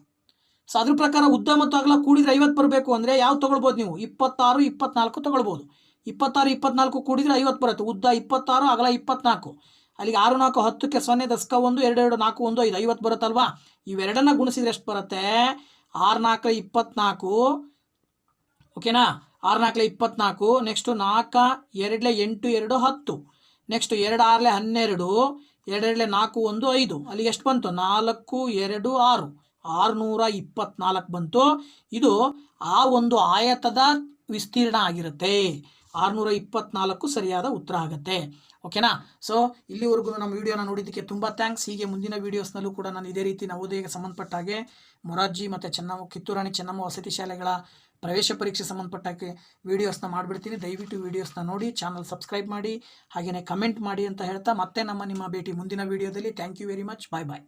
ಸೊ ಅದ್ರ ಪ್ರಕಾರ ಉದ್ದ ಮತ್ತು ಅಗಲ ಕೂಡಿದರೆ 50 ಬರಬೇಕು ಅಂದರೆ ಯಾವ್ದು ತೊಗೊಳ್ಬೋದು ನೀವು? 26 24 ತೊಗೊಳ್ಬೋದು. 26 24 ಕೂಡಿದರೆ 50 ಬರುತ್ತೆ. ಉದ್ದ 26, ಅಗಲ 24. ಅಲ್ಲಿಗೆ 6 4 10ಕ್ಕೆ 0, 10 1, 2 2 4 1 5 50 ಬರುತ್ತಲ್ವಾ. ಇವೆರಡನ್ನ ಗುಣಿಸಿದ್ರೆ ಎಷ್ಟು ಬರುತ್ತೆ? 6 4 24. ಓಕೆನಾ? 6 4 24. ನೆಕ್ಸ್ಟು 4 2 8 2 10. ನೆಕ್ಸ್ಟು 2 6 12, 2 2 4 1 5. ಅಲ್ಲಿಗೆ ಎಷ್ಟು ಬಂತು? 4 2 6, 624 ಬಂತು. ಇದು ಆ ಒಂದು ಆಯತದ ವಿಸ್ತೀರ್ಣ ಆಗಿರುತ್ತೆ. 624 ಸರಿಯಾದ ಉತ್ತರ ಆಗುತ್ತೆ. ಓಕೆನಾ? ಸೊ ಇಲ್ಲಿವರೆಗೂ ನಮ್ಮ ವಿಡಿಯೋನ ನೋಡಿದ್ದಕ್ಕೆ ತುಂಬ ಥ್ಯಾಂಕ್ಸ್. ಹೀಗೆ ಮುಂದಿನ ವೀಡಿಯೋಸ್ನಲ್ಲೂ ಕೂಡ ನಾನು ಇದೇ ರೀತಿ ನವೋದಯಕ್ಕೆ ಸಂಬಂಧಪಟ್ಟ ಹಾಗೆ ಮೊರಾರ್ಜಿ ಮತ್ತು ಕಿತ್ತೂರು ರಾಣಿ ಚೆನ್ನಮ್ಮ ವಸತಿ ಶಾಲೆಗಳ ಪ್ರವೇಶ ಪರೀಕ್ಷೆ ಸಂಬಂಧಪಟ್ಟ ವೀಡಿಯೋಸ್ನ ಮಾಡಿಬಿಡ್ತೀನಿ. ದಯವಿಟ್ಟು ವೀಡಿಯೋಸ್ನ ನೋಡಿ, ಚಾನಲ್ ಸಬ್ಸ್ಕ್ರೈಬ್ ಮಾಡಿ, ಹಾಗೆಯೇ ಕಮೆಂಟ್ ಮಾಡಿ ಅಂತ ಹೇಳ್ತಾ ಮತ್ತೆ ನಿಮ್ಮ ಭೇಟಿ ಮುಂದಿನ ವೀಡಿಯೋದಲ್ಲಿ. Thank you very much. Bye bye.